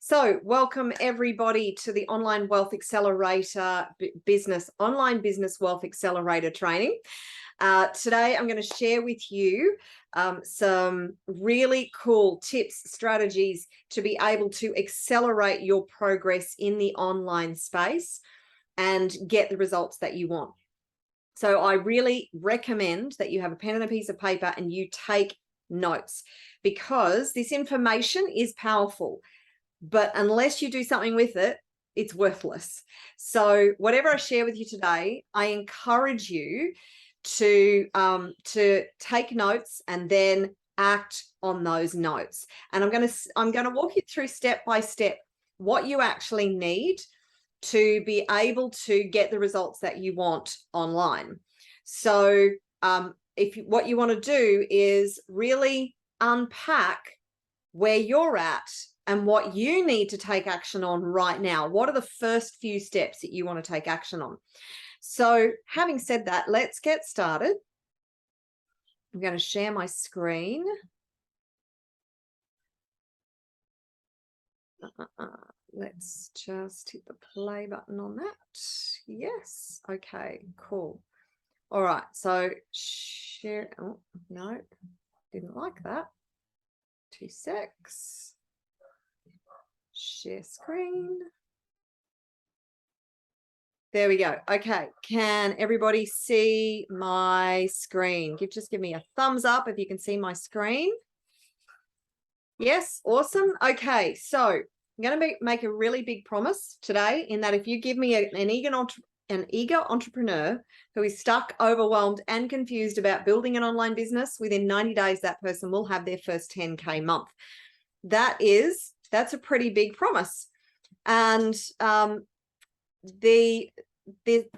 So welcome everybody to the Online Wealth Accelerator Online Business Wealth Accelerator training. Today I'm going to share with you some really cool tips, strategies to be able to accelerate your progress in the online space and get the results that you want. So I really recommend that you have a pen and a piece of paper and you take notes, because this information is powerful. But unless you do something with it, it's worthless. So whatever I share with you today, I encourage you to take notes and then act on those notes. And I'm going to walk you through step by step what you actually need to be able to get the results that you want online. So what you want to do is really unpack where you're at and what you need to take action on right now. What are the first few steps that you want to take action on? So having said that, let's get started. I'm going to share my screen. Let's just hit the play button on that. Yes. Okay, cool. All right. So share. Oh, no, didn't like that. 2 secs. Share screen. There we go. Okay. Can everybody see my screen? Just give me a thumbs up if you can see my screen. Yes. Awesome. Okay. So I'm going to make a really big promise today, in that if you give me an eager entrepreneur who is stuck, overwhelmed, and confused about building an online business, within 90 days, that person will have their first 10K month. That's a pretty big promise. And the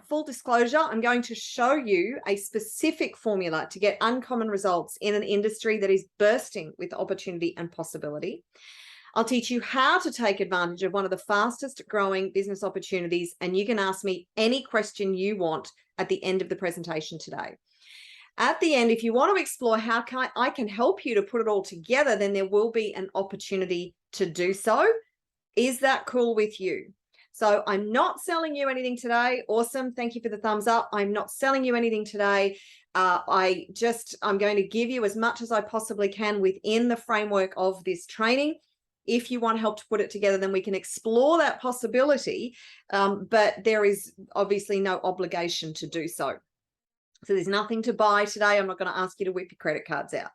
full disclosure, I'm going to show you a specific formula to get uncommon results in an industry that is bursting with opportunity and possibility. I'll teach you how to take advantage of one of the fastest growing business opportunities, and you can ask me any question you want at the end of the presentation today. At the end, if you want to explore how I can help you to put it all together, then there will be an opportunity to do so. Is that cool with you? So I'm not selling you anything today. Awesome. Thank you for the thumbs up. I'm not selling you anything today. I'm going to give you as much as I possibly can within the framework of this training. If you want help to put it together, then we can explore that possibility. But there is obviously no obligation to do so. So there's nothing to buy today. I'm not going to ask you to whip your credit cards out.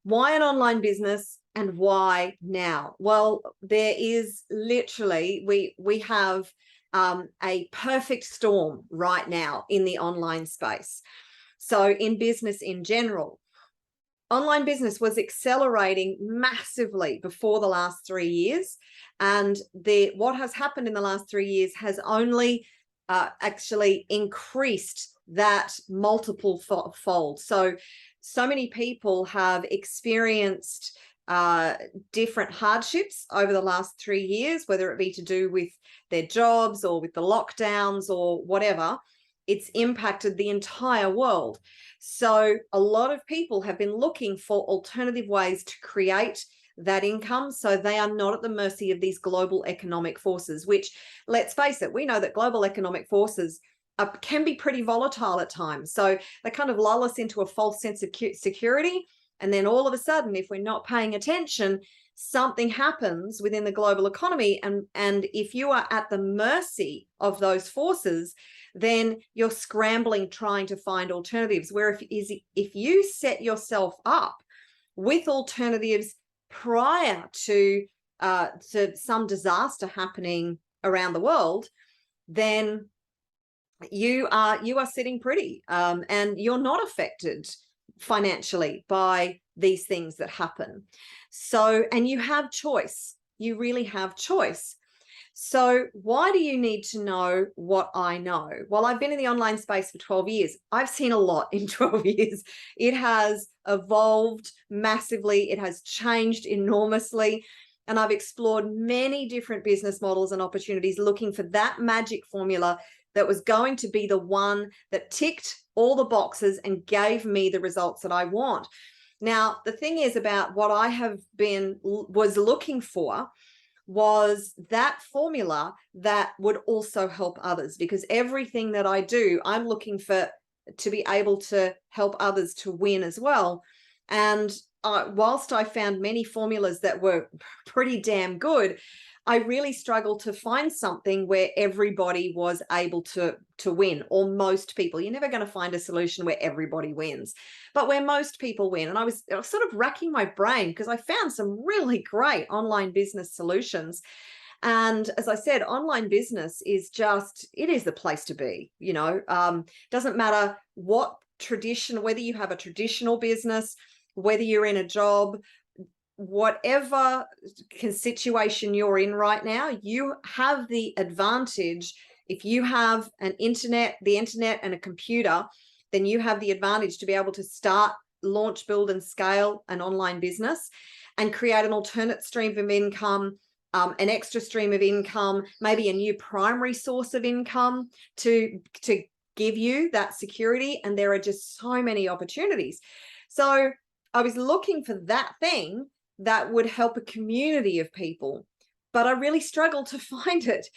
Why an online business and why now? Well, there is literally, we have a perfect storm right now in the online space. So in business in general, online business was accelerating massively before the last 3 years. And what has happened in the last 3 years has only actually increased that multiple fold. So many people have experienced different hardships over the last 3 years, whether it be to do with their jobs or with the lockdowns or whatever. It's impacted the entire world. So a lot of people have been looking for alternative ways to create that income, so they are not at the mercy of these global economic forces, which, let's face it, we know that global economic forces can be pretty volatile at times. So they kind of lull us into a false sense of security. And then all of a sudden, if we're not paying attention, something happens within the global economy. And if you are at the mercy of those forces, then you're scrambling, trying to find alternatives. Where if you set yourself up with alternatives prior to some disaster happening around the world, then you are sitting pretty, and you're not affected financially by these things that happen. So, and you have choice. You really have choice. So why do you need to know what I know? Well, I've been in the online space for 12 years. I've seen a lot in 12 years. It has evolved massively. It has changed enormously. And I've explored many different business models and opportunities, looking for that magic formula that was going to be the one that ticked all the boxes and gave me the results that I want. Now, the thing is about what I was looking for was that formula that would also help others, because everything that I do, I'm looking for to be able to help others to win as well. And whilst I found many formulas that were pretty damn good, I really struggled to find something where everybody was able to win, or most people. You're never going to find a solution where everybody wins, but where most people win. And I was sort of racking my brain because I found some really great online business solutions. And as I said, online business is just, it is the place to be. Doesn't matter what tradition, whether you have a traditional business, whether you're in a job, whatever situation you're in right now, you have the advantage. If you have the internet and a computer, then you have the advantage to be able to start, launch, build, and scale an online business and create an alternate stream of income, an extra stream of income, maybe a new primary source of income to give you that security. And there are just so many opportunities. So I was looking for that thing that would help a community of people, but I really struggled to find it.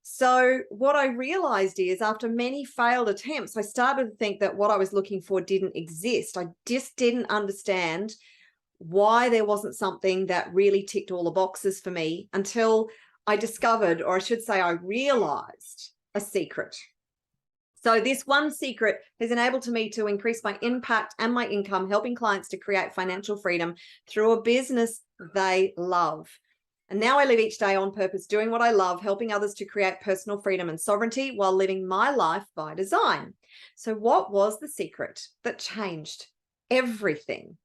So what I realized is, after many failed attempts, I started to think that what I was looking for didn't exist. I just didn't understand why there wasn't something that really ticked all the boxes for me, until I discovered, or I should say, I realized a secret. So this one secret has enabled me to increase my impact and my income, helping clients to create financial freedom through a business they love. And now I live each day on purpose, doing what I love, helping others to create personal freedom and sovereignty while living my life by design. So what was the secret that changed everything?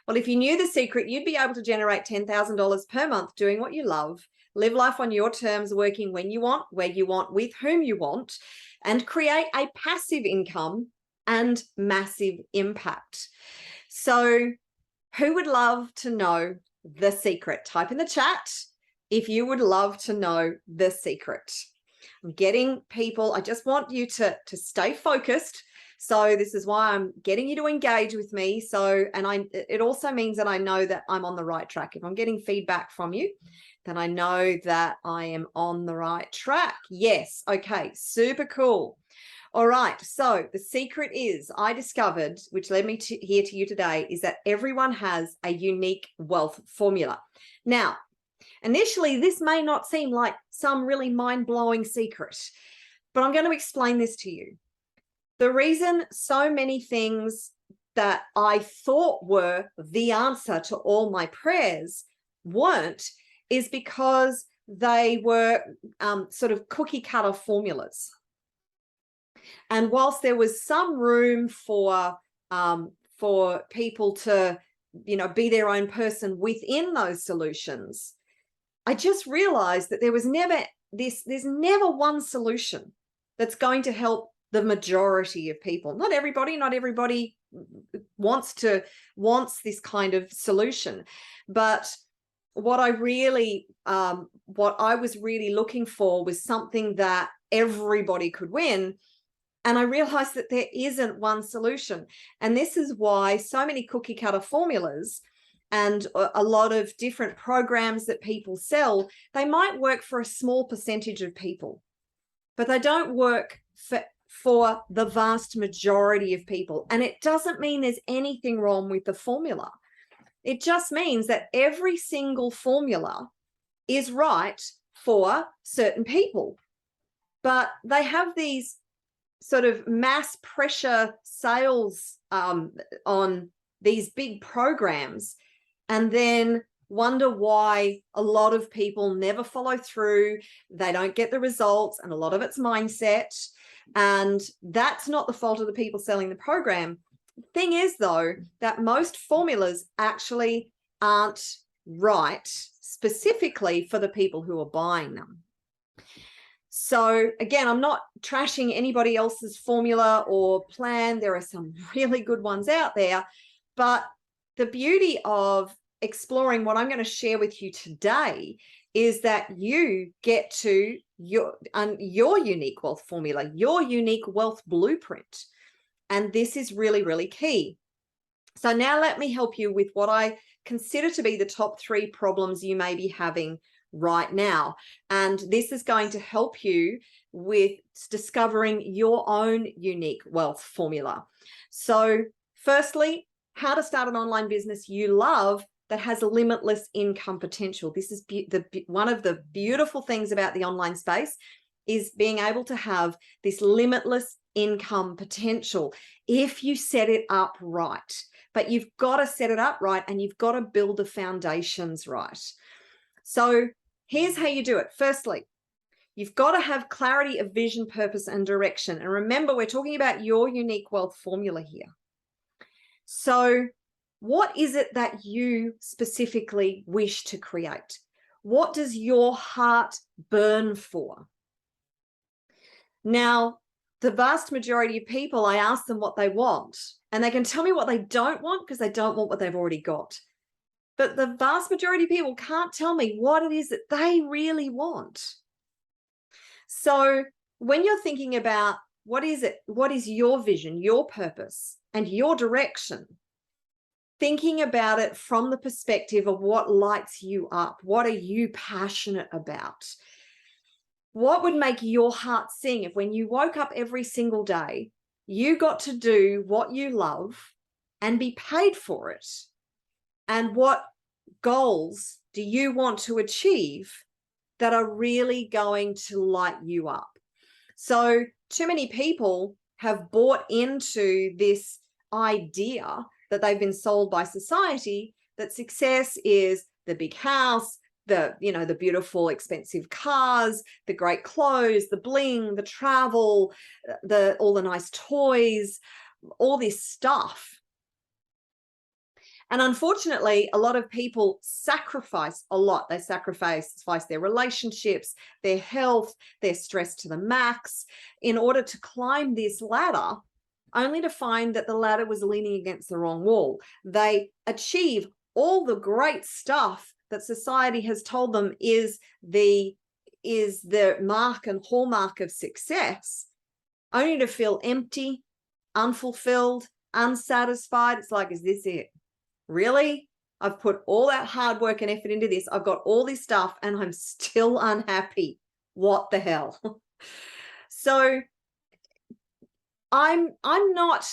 Well, if you knew the secret, you'd be able to generate $10,000 per month doing what you love, live life on your terms, working when you want, where you want, with whom you want, and create a passive income and massive impact. So who would love to know the secret? Type in the chat if you would love to know the secret. I'm getting people, I just want you to stay focused. So this is why I'm getting you to engage with me. So, and it also means that I know that I'm on the right track. If I'm getting feedback from you, then I know that I am on the right track. Yes. Okay. Super cool. All right. So the secret is, I discovered, which led me here to you today, is that everyone has a unique wealth formula. Now, initially, this may not seem like some really mind-blowing secret, but I'm going to explain this to you. The reason so many things that I thought were the answer to all my prayers weren't, is because they were sort of cookie cutter formulas. And whilst there was some room for people to, be their own person within those solutions, I just realized that there's never one solution that's going to help the majority of people. Not everybody wants this kind of solution. But what I was really looking for was something that everybody could win. And I realized that there isn't one solution. And this is why so many cookie cutter formulas and a lot of different programs that people sell, they might work for a small percentage of people, but they don't work for the vast majority of people. And it doesn't mean there's anything wrong with the formula. It just means that every single formula is right for certain people, but they have these sort of mass pressure sales on these big programs, and then wonder why a lot of people never follow through. They don't get the results, and a lot of it's mindset. And that's not the fault of the people selling the program. The thing is, though, that most formulas actually aren't right specifically for the people who are buying them. So again, I'm not trashing anybody else's formula or plan. There are some really good ones out there, but the beauty of exploring what I'm going to share with you today is that you get to your unique wealth formula, your unique wealth blueprint. And this is really, really key. So now let me help you with what I consider to be the top 3 problems you may be having right now. And this is going to help you with discovering your own unique wealth formula. So firstly, how to start an online business you love that has a limitless income potential. This is one of the beautiful things about the online space, is being able to have this limitless income potential if you set it up right. But you've got to set it up right, and you've got to build the foundations right. So here's how you do it. Firstly, you've got to have clarity of vision, purpose, and direction. And remember, we're talking about your unique wealth formula here. So what is it that you specifically wish to create? What does your heart burn for? Now, the vast majority of people, I ask them what they want, and they can tell me what they don't want because they don't want what they've already got. But the vast majority of people can't tell me what it is that they really want. So when you're thinking about what is your vision, your purpose, and your direction, thinking about it from the perspective of what lights you up, what are you passionate about? What would make your heart sing if when you woke up every single day, you got to do what you love and be paid for it? And what goals do you want to achieve that are really going to light you up? So too many people have bought into this idea that they've been sold by society, that success is the big house, the beautiful expensive cars, the great clothes, the bling, the travel, all the nice toys, all this stuff. And unfortunately, a lot of people sacrifice a lot. They sacrifice their relationships, their health, their stress to the max in order to climb this ladder, only to find that the ladder was leaning against the wrong wall. They achieve all the great stuff that society has told them is the mark and hallmark of success, only to feel empty, unfulfilled, unsatisfied. It's like, is this it? Really? I've put all that hard work and effort into this. I've got all this stuff and I'm still unhappy. What the hell? So I'm not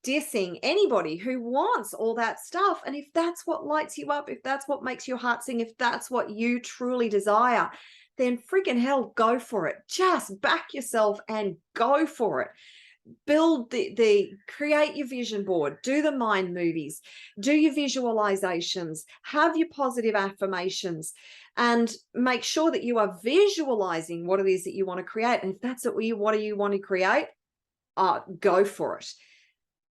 dissing anybody who wants all that stuff. And if that's what lights you up, if that's what makes your heart sing, if that's what you truly desire, then freaking hell, go for it. Just back yourself and go for it. Build create your vision board, do the mind movies, do your visualizations, have your positive affirmations, and make sure that you are visualizing what it is that you want to create. And if that's what you want to create, go for it.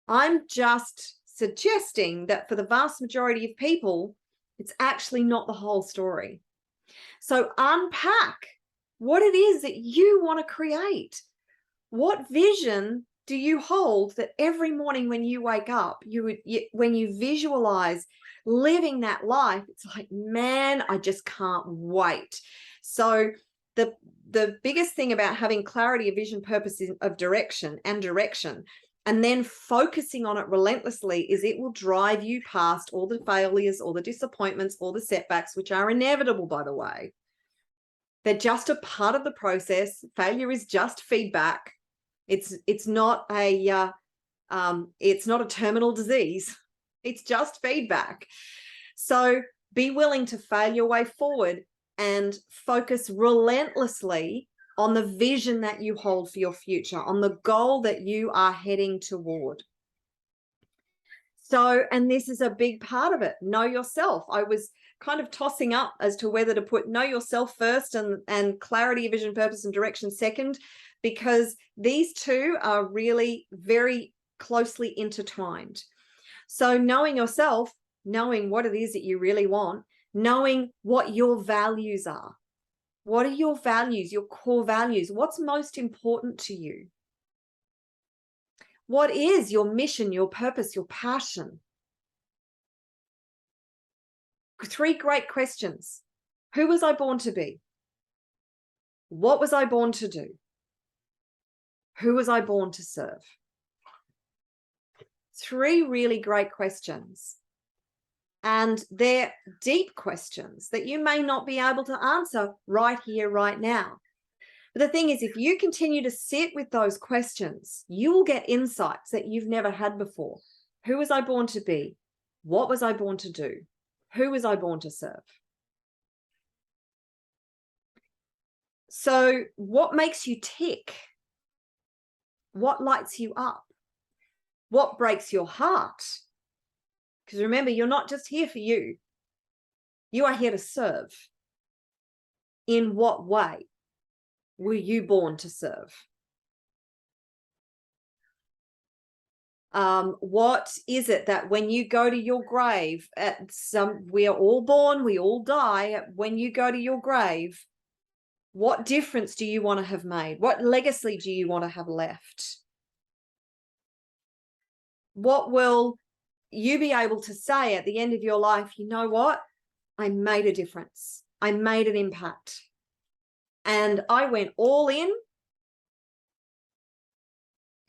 I'm just suggesting that for the vast majority of people, it's actually not the whole story. So unpack what it is that you want to create. What vision do you hold that every morning when you wake up, when you visualize living that life, it's like, man, I just can't wait. So the biggest thing about having clarity of vision, purpose of direction, and then focusing on it relentlessly, is it will drive you past all the failures, all the disappointments, all the setbacks, which are inevitable, by the way. They're just a part of the process. Failure is just feedback. It's not a terminal disease. It's just feedback. So be willing to fail your way forward and focus relentlessly on the vision that you hold for your future, on the goal that you are heading toward. So, and this is a big part of it. Know yourself. I was kind of tossing up as to whether to put know yourself first and clarity of vision, purpose, and direction second, because these two are really very closely intertwined. So knowing yourself, knowing what it is that you really want, knowing what your values are. What are your values, your core values? What's most important to you? What is your mission, your purpose, your passion? 3 great questions. Who was I born to be? What was I born to do? Who was I born to serve? 3 really great questions. And they're deep questions that you may not be able to answer right here, right now. But the thing is, if you continue to sit with those questions, you will get insights that you've never had before. Who was I born to be? What was I born to do? Who was I born to serve? So what makes you tick? What lights you up? What breaks your heart? Because remember, you're not just here for you. You are here to serve. In what way were you born to serve? What is it that when you go to your grave, we are all born, we all die. When you go to your grave, what difference do you want to have made? What legacy do you want to have left? What will you be able to say at the end of your life? You know what? I made a difference. I made an impact. And I went all in.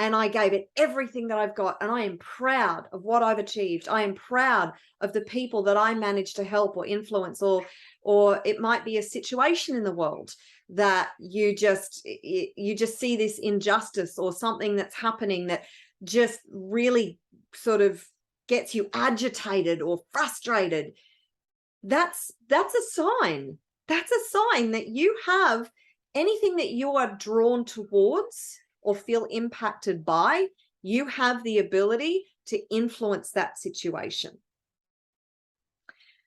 And I gave it everything that I've got. And I am proud of what I've achieved. I am proud of the people that I managed to help or influence, or it might be a situation in the world that you just see this injustice or something that's happening that just really sort of gets you agitated or frustrated. That's a sign. That's a sign that you have anything that you are drawn towards or feel impacted by, you have the ability to influence that situation.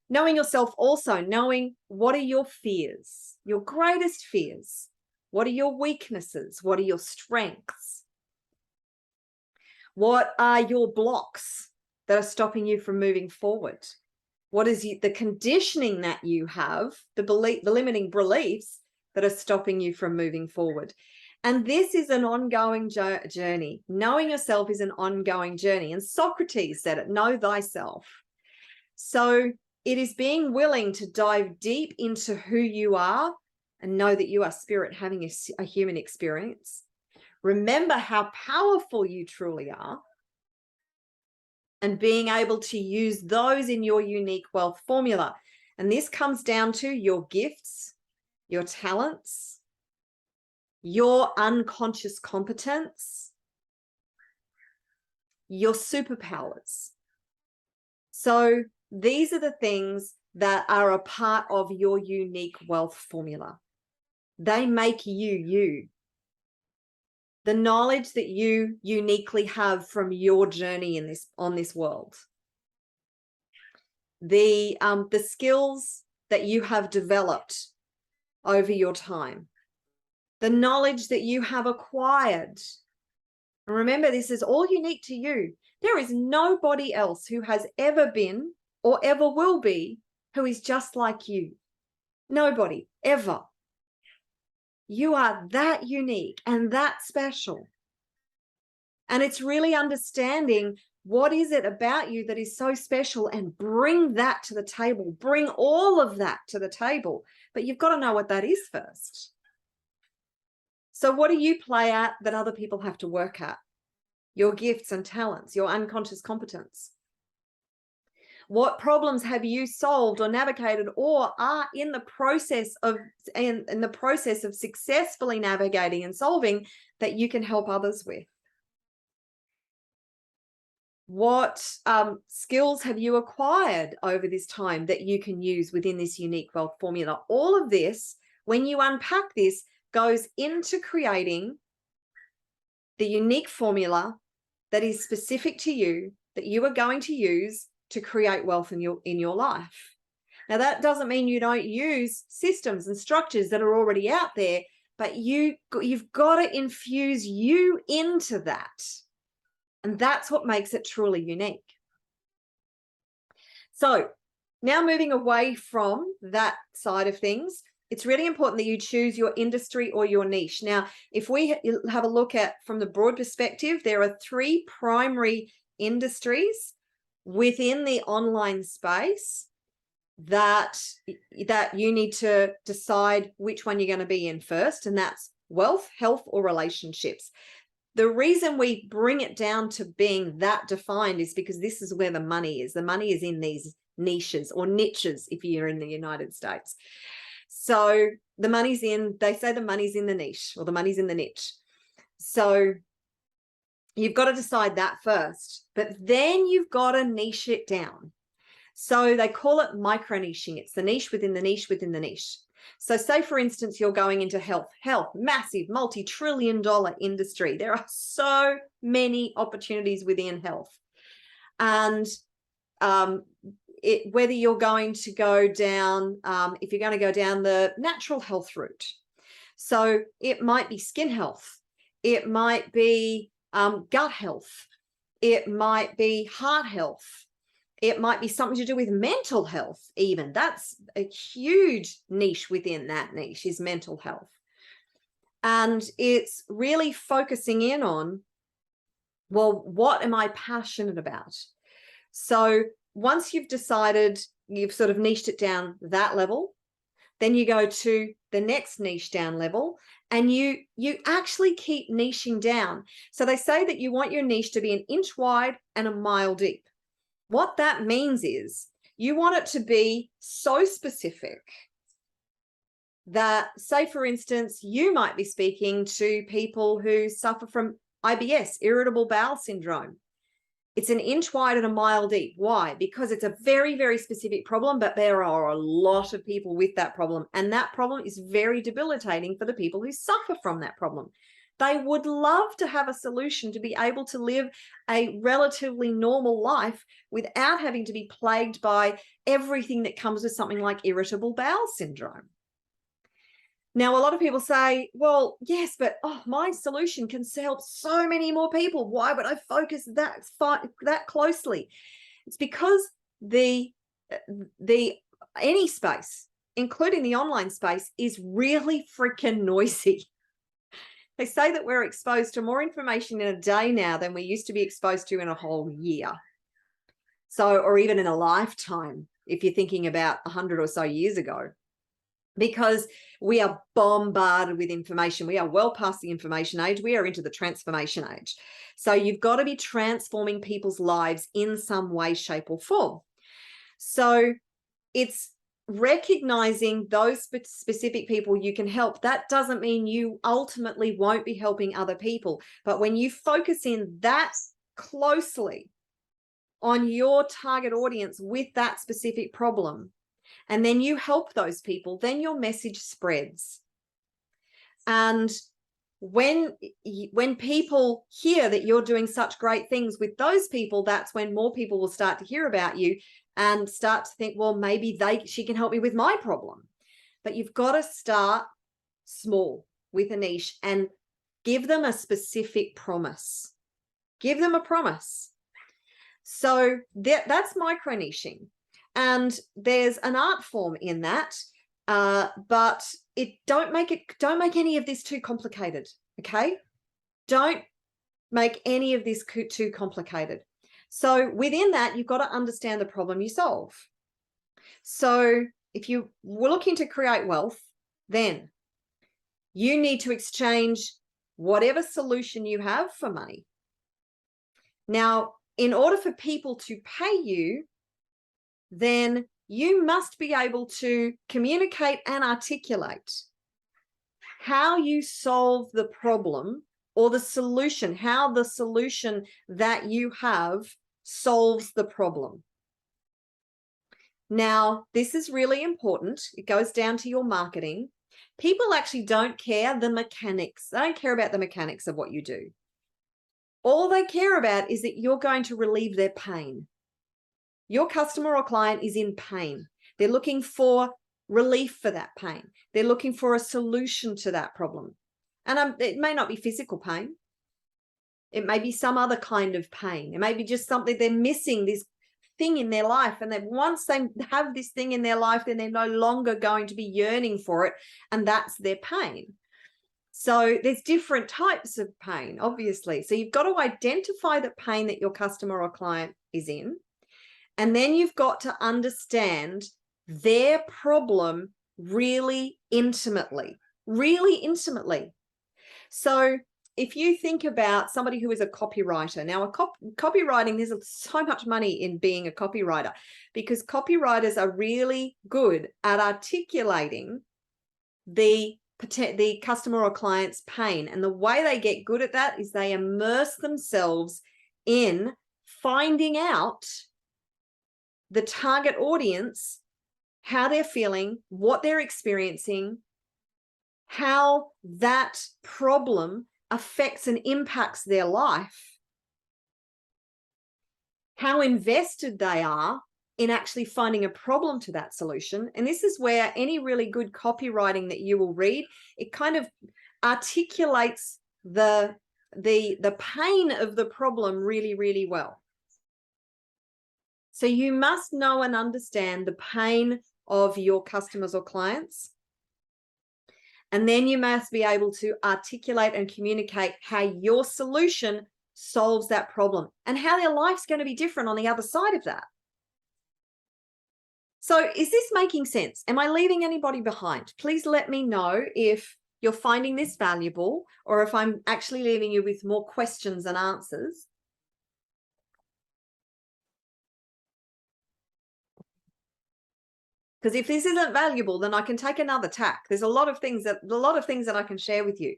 Knowing yourself also, knowing what are your fears, your greatest fears, what are your weaknesses, what are your strengths, what are your blocks that are stopping you from moving forward, what is the conditioning that you have, the limiting beliefs that are stopping you from moving forward. And this is an ongoing journey. Knowing yourself is an ongoing journey. And Socrates said it, know thyself. So it is being willing to dive deep into who you are and know that you are spirit having a human experience. Remember how powerful you truly are and being able to use those in your unique wealth formula. And this comes down to your gifts, your talents, your unconscious competence, your superpowers. So these are the things that are a part of your unique wealth formula. They make you you. The knowledge that you uniquely have from your journey on this world. The skills that you have developed over your time. The knowledge that you have acquired. And remember, this is all unique to you. There is nobody else who has ever been or ever will be who is just like you. Nobody, ever. You are that unique and that special. And it's really understanding what is it about you that is so special and bring that to the table. Bring all of that to the table. But you've got to know what that is first. So what do you play at that other people have to work at? Your gifts and talents, your unconscious competence. What problems have you solved or navigated or are in the process of successfully navigating and solving that you can help others with? What skills have you acquired over this time that you can use within this unique wealth formula? All of this, when you unpack this, goes into creating the unique formula that is specific to you, that you are going to use to create wealth in your life. Now, that doesn't mean you don't use systems and structures that are already out there, but you've got to infuse you into that. And that's what makes it truly unique. So now moving away from that side of things, it's really important that you choose your industry or your niche. Now, if we have a look at from the broad perspective, there are 3 primary industries within the online space that you need to decide which one you're going to be in first, and that's wealth, health, or relationships. The reason we bring it down to being that defined is because this is where the money is. The money is in niches, or niches if you're in the United States. So the money's in, they say the money's in the niche, or the money's in the niche. So you've got to decide that first, but then you've got to niche it down. So they call it micro niching. It's the niche within the niche within the niche. So say, for instance, you're going into health, massive multi-trillion-dollar industry. There are so many opportunities within health. And whether you're going to go down, if you're going to go down the natural health route. So it might be skin health. It might be gut health. It might be heart health. It might be something to do with mental health even. That's a huge niche within that niche, is mental health. And it's really focusing in on, well, what am I passionate about? So once you've decided, you've sort of niched it down that level, then you go to the next niche down level, and you actually keep niching down. So they say that you want your niche to be an inch wide and a mile deep. What that means is you want it to be so specific that, say, for instance, you might be speaking to people who suffer from IBS, irritable bowel syndrome. It's an inch wide and a mile deep. Why? Because it's a very, very specific problem, but there are a lot of people with that problem. And that problem is very debilitating for the people who suffer from that problem. They would love to have a solution to be able to live a relatively normal life without having to be plagued by everything that comes with something like irritable bowel syndrome. Now, a lot of people say, well, yes, but my solution can help so many more people. Why would I focus that closely? It's because any space, including the online space, is really freaking noisy. They say that we're exposed to more information in a day now than we used to be exposed to in a whole year. So, or even in a lifetime, if you're thinking about 100 or so years ago, because we are bombarded with information. We are well past the information age. We are into the transformation age. So you've got to be transforming people's lives in some way, shape, or form. So it's recognizing those specific people you can help. That doesn't mean you ultimately won't be helping other people. But when you focus in that closely on your target audience with that specific problem, and then you help those people, then your message spreads. And when people hear that you're doing such great things with those people, that's when more people will start to hear about you and start to think, well, maybe she can help me with my problem. But you've got to start small with a niche and give them a specific promise. Give them a promise. So that's micro niching. And there's an art form in that, but don't make any of this too complicated. Okay, don't make any of this too complicated. So within that, you've got to understand the problem you solve. So if you were looking to create wealth, then you need to exchange whatever solution you have for money. Now, in order for people to pay you, then you must be able to communicate and articulate how you solve the problem or the solution, how the solution that you have solves the problem. Now, this is really important. It goes down to your marketing. People actually don't care the mechanics. They don't care about the mechanics of what you do. All they care about is that you're going to relieve their pain. Your customer or client is in pain. They're looking for relief for that pain. They're looking for a solution to that problem. And it may not be physical pain. It may be some other kind of pain. It may be just something they're missing, this thing in their life. And then once they have this thing in their life, then they're no longer going to be yearning for it. And that's their pain. So there's different types of pain, obviously. So you've got to identify the pain that your customer or client is in. And then you've got to understand their problem really intimately. So if you think about somebody who is a copywriter, now copywriting, there's so much money in being a copywriter because copywriters are really good at articulating the customer or client's pain. And the way they get good at that is they immerse themselves in finding out the target audience, how they're feeling, what they're experiencing, how that problem affects and impacts their life, how invested they are in actually finding a problem to that solution. And this is where any really good copywriting that you will read, it kind of articulates the pain of the problem really, really well. So you must know and understand the pain of your customers or clients. And then you must be able to articulate and communicate how your solution solves that problem and how their life's going to be different on the other side of that. So is this making sense? Am I leaving anybody behind? Please let me know if you're finding this valuable or if I'm actually leaving you with more questions and answers. Because if this isn't valuable, then I can take another tack. There's a lot of things that I can share with you.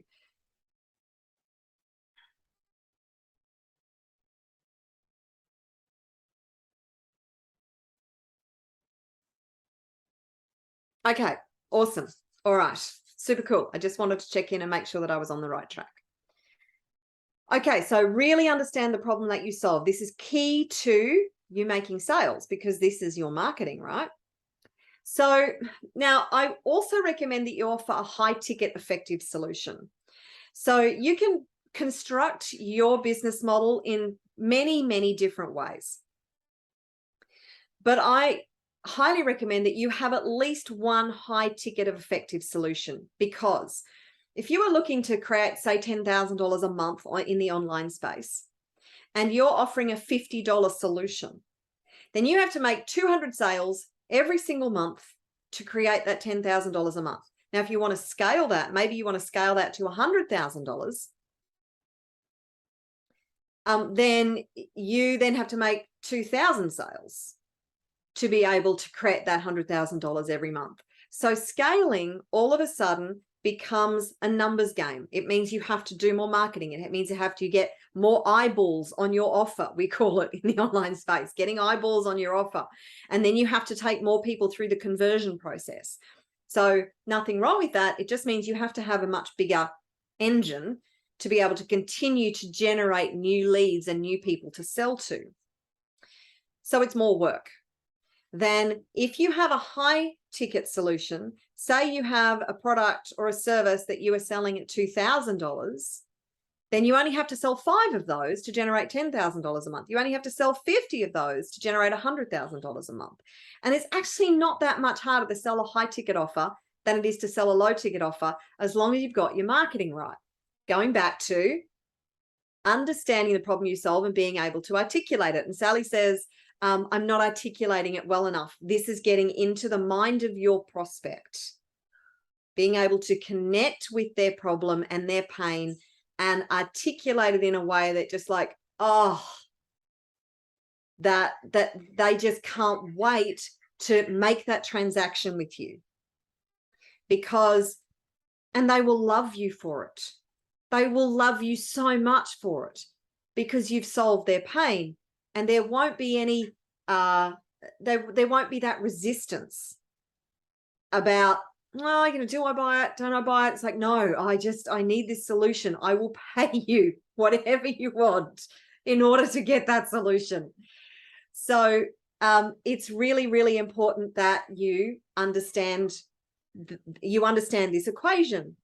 Okay, awesome. All right, super cool. I just wanted to check in and make sure that I was on the right track. Okay, so really understand the problem that you solve. This is key to you making sales because this is your marketing, right? So now I also recommend that you offer a high ticket effective solution. So you can construct your business model in many, many different ways. But I highly recommend that you have at least one high ticket of effective solution, because if you are looking to create, say, $10,000 a month in the online space, and you're offering a $50 solution, then you have to make 200 sales every single month to create that $10,000 a month. Now, if you want to scale that, maybe you want to scale that to $100,000, then you then have to make 2,000 sales to be able to create that $100,000 every month. So scaling all of a sudden becomes a numbers game. It means you have to do more marketing. It means you have to get more eyeballs on your offer. We call it in the online space, getting eyeballs on your offer. And then you have to take more people through the conversion process. So nothing wrong with that. It just means you have to have a much bigger engine to be able to continue to generate new leads and new people to sell to. So it's more work. Then if you have a high ticket solution, say you have a product or a service that you are selling at $2,000, then you only have to sell 5 of those to generate $10,000 a month. You only have to sell 50 of those to generate $100,000 a month. And it's actually not that much harder to sell a high ticket offer than it is to sell a low ticket offer, as long as you've got your marketing right. Going back to understanding the problem you solve and being able to articulate it. And Sally says, I'm not articulating it well enough. This is getting into the mind of your prospect, being able to connect with their problem and their pain and articulate it in a way that just like, oh, that they just can't wait to make that transaction with you, because, and they will love you for it. They will love you so much for it because you've solved their pain. And there won't be any, there won't be that resistance about, oh, do I buy it? Don't I buy it? It's like, no, I need this solution. I will pay you whatever you want in order to get that solution. So it's really, really important that you understand this equation.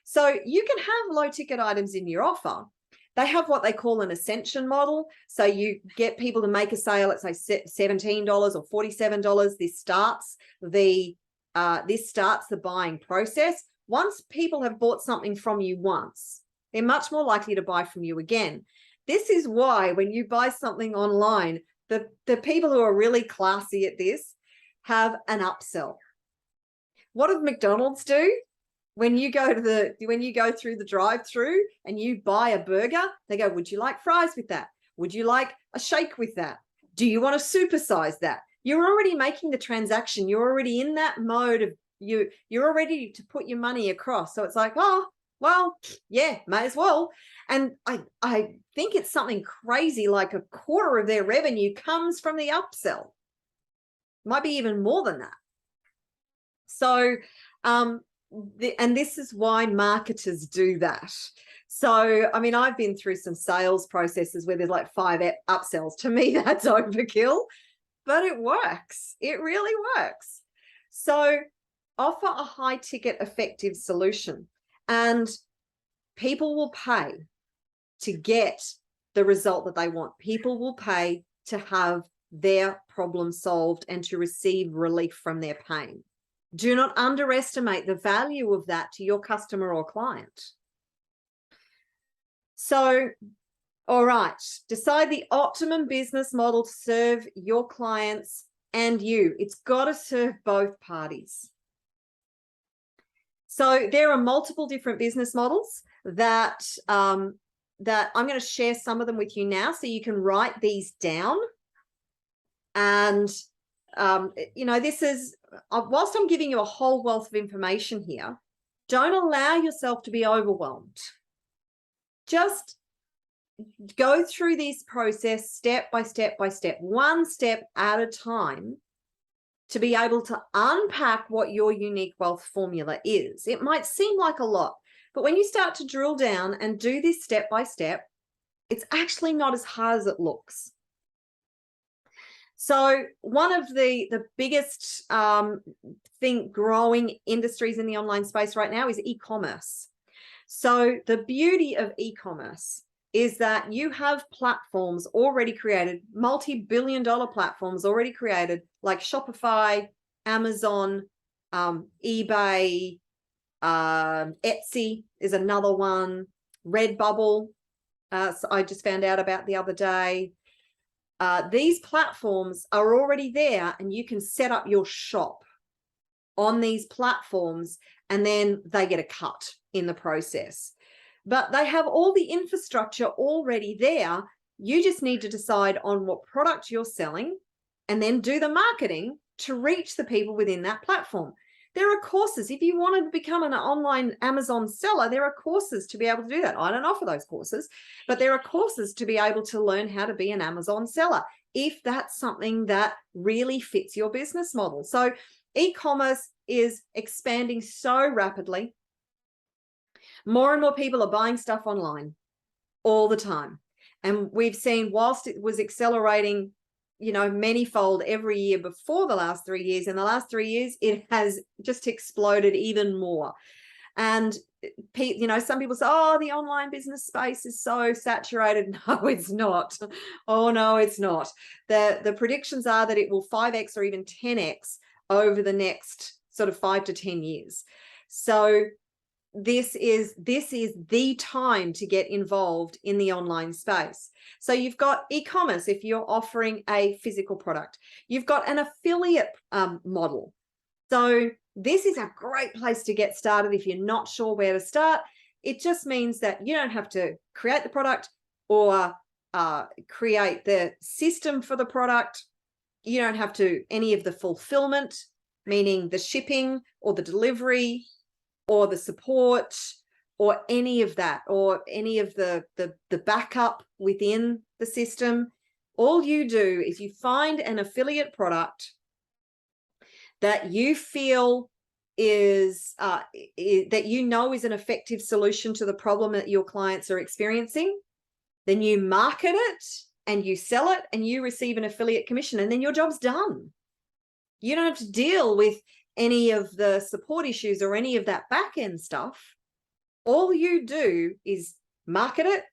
So you can have low ticket items in your offer. They have what they call an ascension model. So you get people to make a sale at, say, $17 or $47. This starts the buying process. Once people have bought something from you once, they're much more likely to buy from you again. This is why when you buy something online, the people who are really classy at this have an upsell. What does McDonald's do? when you go through the drive-through and you buy a burger, they go, would you like fries with that? Would you like a shake with that? Do you want to supersize that? You're already making the transaction. You're already in that mode of you're already to put your money across. So it's like, oh, well, yeah, may as well. And I think it's something crazy, like a quarter of their revenue comes from the upsell. Might be even more than that. So, and this is why marketers do that. So, I mean, I've been through some sales processes where there's like 5 upsells. To me, that's overkill, but it works. It really works. So offer a high ticket effective solution, and people will pay to get the result that they want. People will pay to have their problem solved and to receive relief from their pain. Do not underestimate the value of that to your customer or client. So, all right, decide the optimum business model to serve your clients and you. It's got to serve both parties. So there are multiple different business models that that I'm going to share some of them with you now, so you can write these down. And you know, this is whilst I'm giving you a whole wealth of information here, don't allow yourself to be overwhelmed. Just go through this process step by step by step, one step at a time, to be able to unpack what your unique wealth formula is. It might seem like a lot, but when you start to drill down and do this step by step, it's actually not as hard as it looks. So one of the biggest growing industries in the online space right now is e-commerce. So the beauty of e-commerce is that you have platforms already created, multi-billion-dollar platforms already created, like Shopify, Amazon, eBay, Etsy is another one, Redbubble, so I just found out about the other day. These platforms are already there, and you can set up your shop on these platforms, and then they get a cut in the process. But they have all the infrastructure already there. You just need to decide on what product you're selling and then do the marketing to reach the people within that platform. There are courses. If you want to become an online Amazon seller, there are courses to be able to do that. I don't offer those courses, but there are courses to be able to learn how to be an Amazon seller, if that's something that really fits your business model. So e-commerce is expanding so rapidly. More and more people are buying stuff online all the time. And we've seen, whilst it was accelerating, you know, manyfold every year before the last 3 years, in the last 3 years, it has just exploded even more. And, you know, some people say, oh, the online business space is so saturated. No, it's not. Oh, no, it's not. The predictions are that it will 5x or even 10x over the next sort of 5 to 10 years. So this is the time to get involved in the online space. So you've got e-commerce if you're offering a physical product. You've got an affiliate model. So this is a great place to get started if you're not sure where to start. It just means that you don't have to create the product or create the system for the product. You don't have to any of the fulfillment, meaning the shipping or the delivery or the support or any of that, or any of the backup within the system. All you do is you find an affiliate product that you feel is that you know is an effective solution to the problem that your clients are experiencing. Then you market it and you sell it and you receive an affiliate commission, and then your job's done. You don't have to deal with any of the support issues or any of that back end stuff. All you do is market it,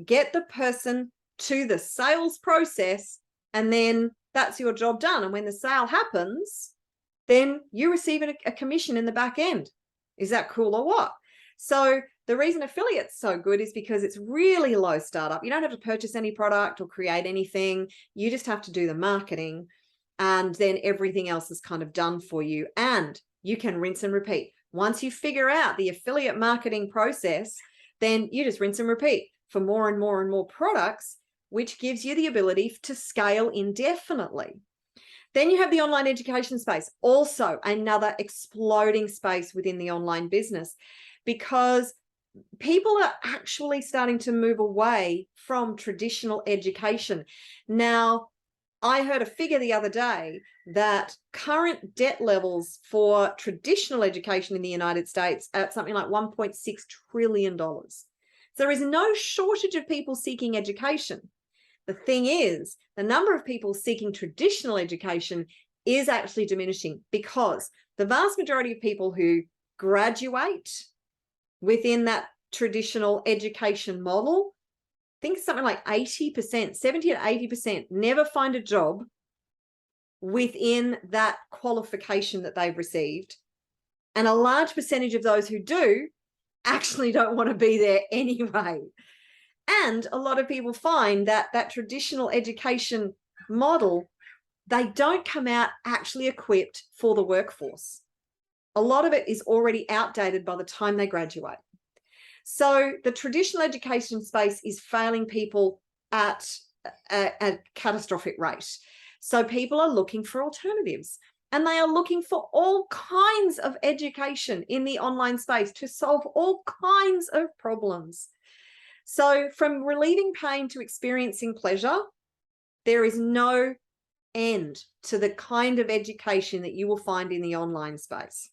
get the person to the sales process, and then that's your job done. And when the sale happens, then you receive a commission in the back end. Is that cool or what? So the reason affiliate's so good is because it's really low startup. You don't have to purchase any product or create anything. You just have to do the marketing, and then everything else is kind of done for you. And you can rinse and repeat. Once you figure out the affiliate marketing process, then you just rinse and repeat for more and more and more products, which gives you the ability to scale indefinitely. Then you have the online education space, also another exploding space within the online business, because people are actually starting to move away from traditional education. Now, I heard a figure the other day that current debt levels for traditional education in the United States are at something like $1.6 trillion. So there is no shortage of people seeking education. The thing is, the number of people seeking traditional education is actually diminishing, because the vast majority of people who graduate within that traditional education model, I think something like 80%, 70 to 80% never find a job within that qualification that they've received. And a large percentage of those who do actually don't want to be there anyway. And a lot of people find that that traditional education model, they don't come out actually equipped for the workforce. A lot of it is already outdated by the time they graduate. So the traditional education space is failing people at a catastrophic rate. So people are looking for alternatives, and they are looking for all kinds of education in the online space to solve all kinds of problems. So from relieving pain to experiencing pleasure, there is no end to the kind of education that you will find in the online space.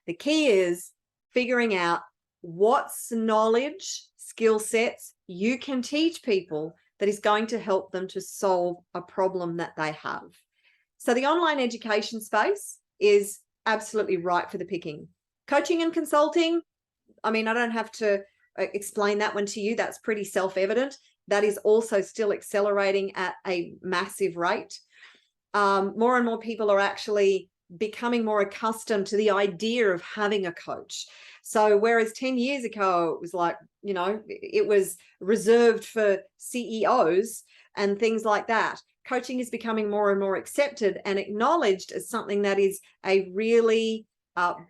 The key is figuring out what's knowledge, skill sets you can teach people that is going to help them to solve a problem that they have. So the online education space is absolutely right for the picking. Coaching and consulting, I mean, I don't have to explain that one to you. That's pretty self-evident. That is also still accelerating at a massive rate. More and more people are actually becoming more accustomed to the idea of having a coach. So whereas 10 years ago, it was like, you know, it was reserved for CEOs and things like that, coaching is becoming more and more accepted and acknowledged as something that is a really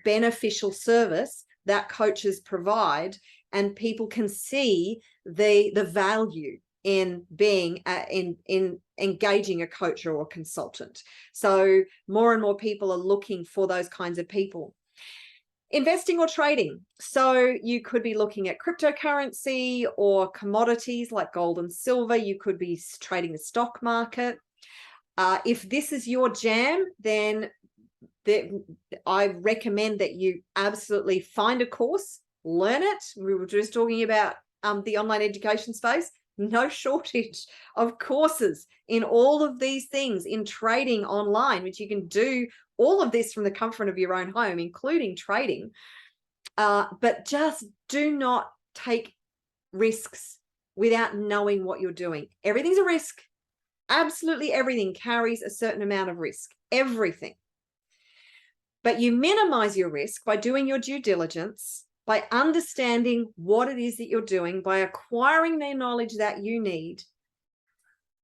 beneficial service that coaches provide, and people can see the value in being in engaging a coach or a consultant. So more and more people are looking for those kinds of people. Investing or trading. So you could be looking at cryptocurrency or commodities like gold and silver. You could be trading the stock market. If this is your jam, then I recommend that you absolutely find a course, learn it. We were just talking about the online education space. No shortage of courses in all of these things, in trading online, which you can do all of this from the comfort of your own home, including trading. But just do not take risks without knowing what you're doing. Everything's a risk. Absolutely everything carries a certain amount of risk. Everything. But you minimize your risk by doing your due diligence, by understanding what it is that you're doing, by acquiring the knowledge that you need,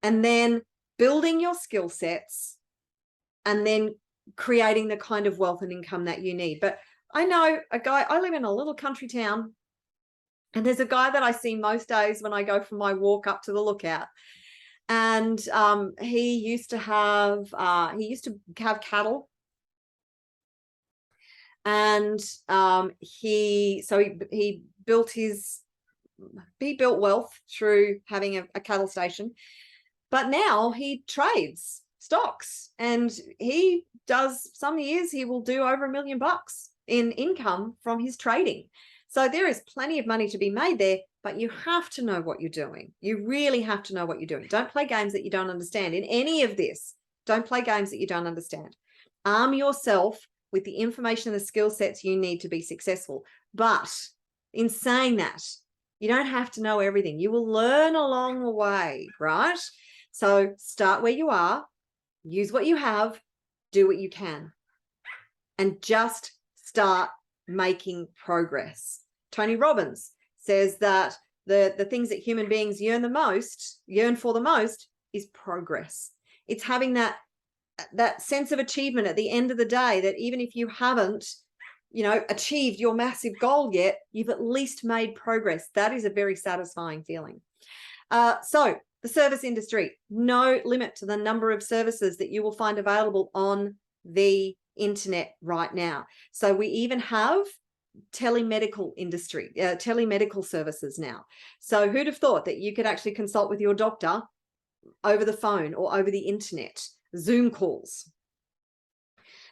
and then building your skill sets, and then creating the kind of wealth and income that you need. But I know a guy, I live in a little country town, and there's a guy that I see most days when I go for my walk up to the lookout. And he used to have cattle. And he built wealth through having a cattle station, but now he trades stocks, and he does, some years he will do over $1 million in income from his trading. So there is plenty of money to be made there, but you have to know what you're doing. You really have to know what you're doing. Don't play games that you don't understand. In any of this, don't play games that you don't understand. Arm yourself with the information and the skill sets you need to be successful. But in saying that, you don't have to know everything. You will learn along the way, right? So start where you are, use what you have, do what you can, and just start making progress. Tony Robbins says that the things that human beings yearn for the most is progress. It's having that sense of achievement at the end of the day, that even if you haven't achieved your massive goal yet, you've at least made progress. That is a very satisfying feeling. So the service industry, no limit to the number of services that you will find available on the internet right now. So we even have telemedical industry, telemedical services now. So who'd have thought that you could actually consult with your doctor over the phone or over the internet, Zoom calls.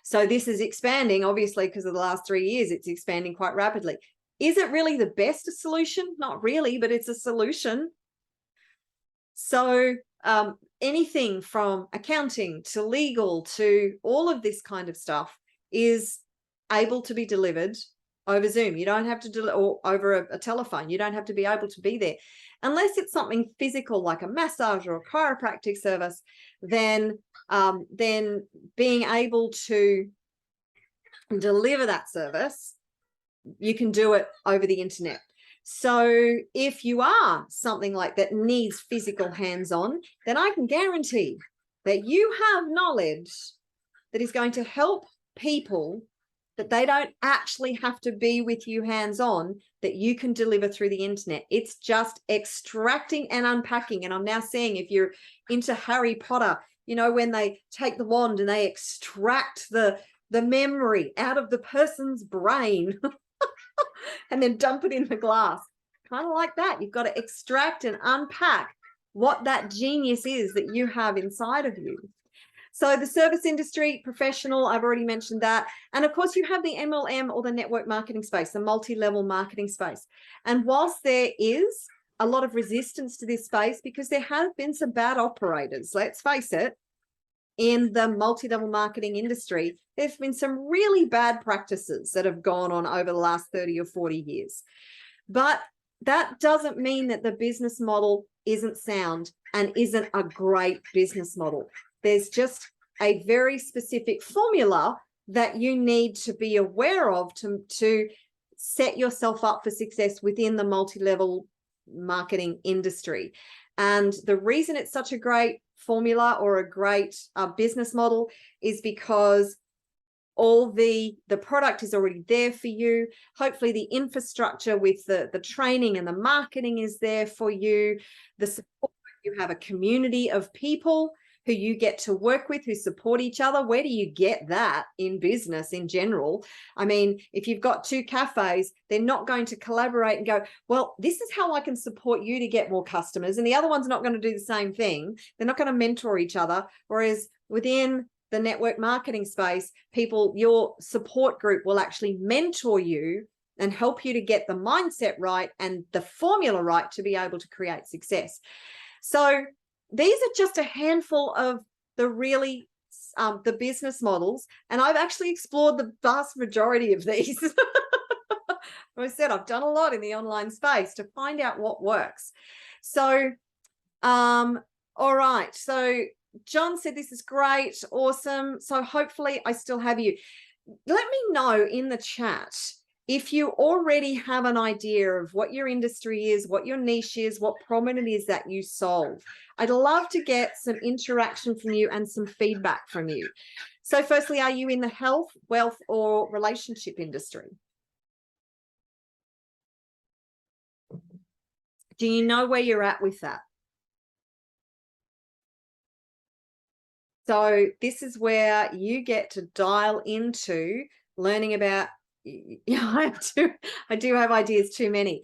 So this is expanding, obviously, because of the last 3 years, it's expanding quite rapidly. Is it really the best solution? Not really, but it's a solution. So anything from accounting to legal to all of this kind of stuff is able to be delivered over Zoom. You don't have to or over a telephone. You don't have to be able to be there. Unless it's something physical like a massage or a chiropractic service, then being able to deliver that service, you can do it over the internet. So if you are something like that needs physical hands-on, then I can guarantee that you have knowledge that is going to help people, that they don't actually have to be with you hands-on, that you can deliver through the internet. It's just extracting and unpacking. And I'm now seeing, if you're into Harry Potter, when they take the wand and they extract the memory out of the person's brain and then dump it in the glass. Kind of like that. You've got to extract and unpack what that genius is that you have inside of you. So the service industry, professional, I've already mentioned that. And of course, you have the MLM or the network marketing space, the multi-level marketing space. And whilst there is a lot of resistance to this space, because there have been some bad operators, let's face it, in the multi-level marketing industry, there's been some really bad practices that have gone on over the last 30 or 40 years. But that doesn't mean that the business model isn't sound and isn't a great business model. There's just a very specific formula that you need to be aware of to set yourself up for success within the multi-level marketing industry. And the reason it's such a great formula or a great business model is because all the product is already there for you. Hopefully the infrastructure with the training and the marketing is there for you. The support, you have a community of people who you get to work with, who support each other. Where do you get that in business in general? I mean, if you've got two cafes, they're not going to collaborate and go, well, this is how I can support you to get more customers. And the other one's not going to do the same thing. They're not going to mentor each other. Whereas within the network marketing space, people, your support group will actually mentor you and help you to get the mindset right and the formula right to be able to create success. So these are just a handful of the really the business models, and I've actually explored the vast majority of these. As I said, I've done a lot in the online space to find out what works. So all right, so John said this is great, awesome. So hopefully I still have you. Let me know in the chat if you already have an idea of what your industry is, what your niche is, what problem it is that you solve. I'd love to get some interaction from you and some feedback from you. So firstly, are you in the health, wealth, or relationship industry? Do you know where you're at with that? So this is where you get to dial into learning about, I do have ideas too many.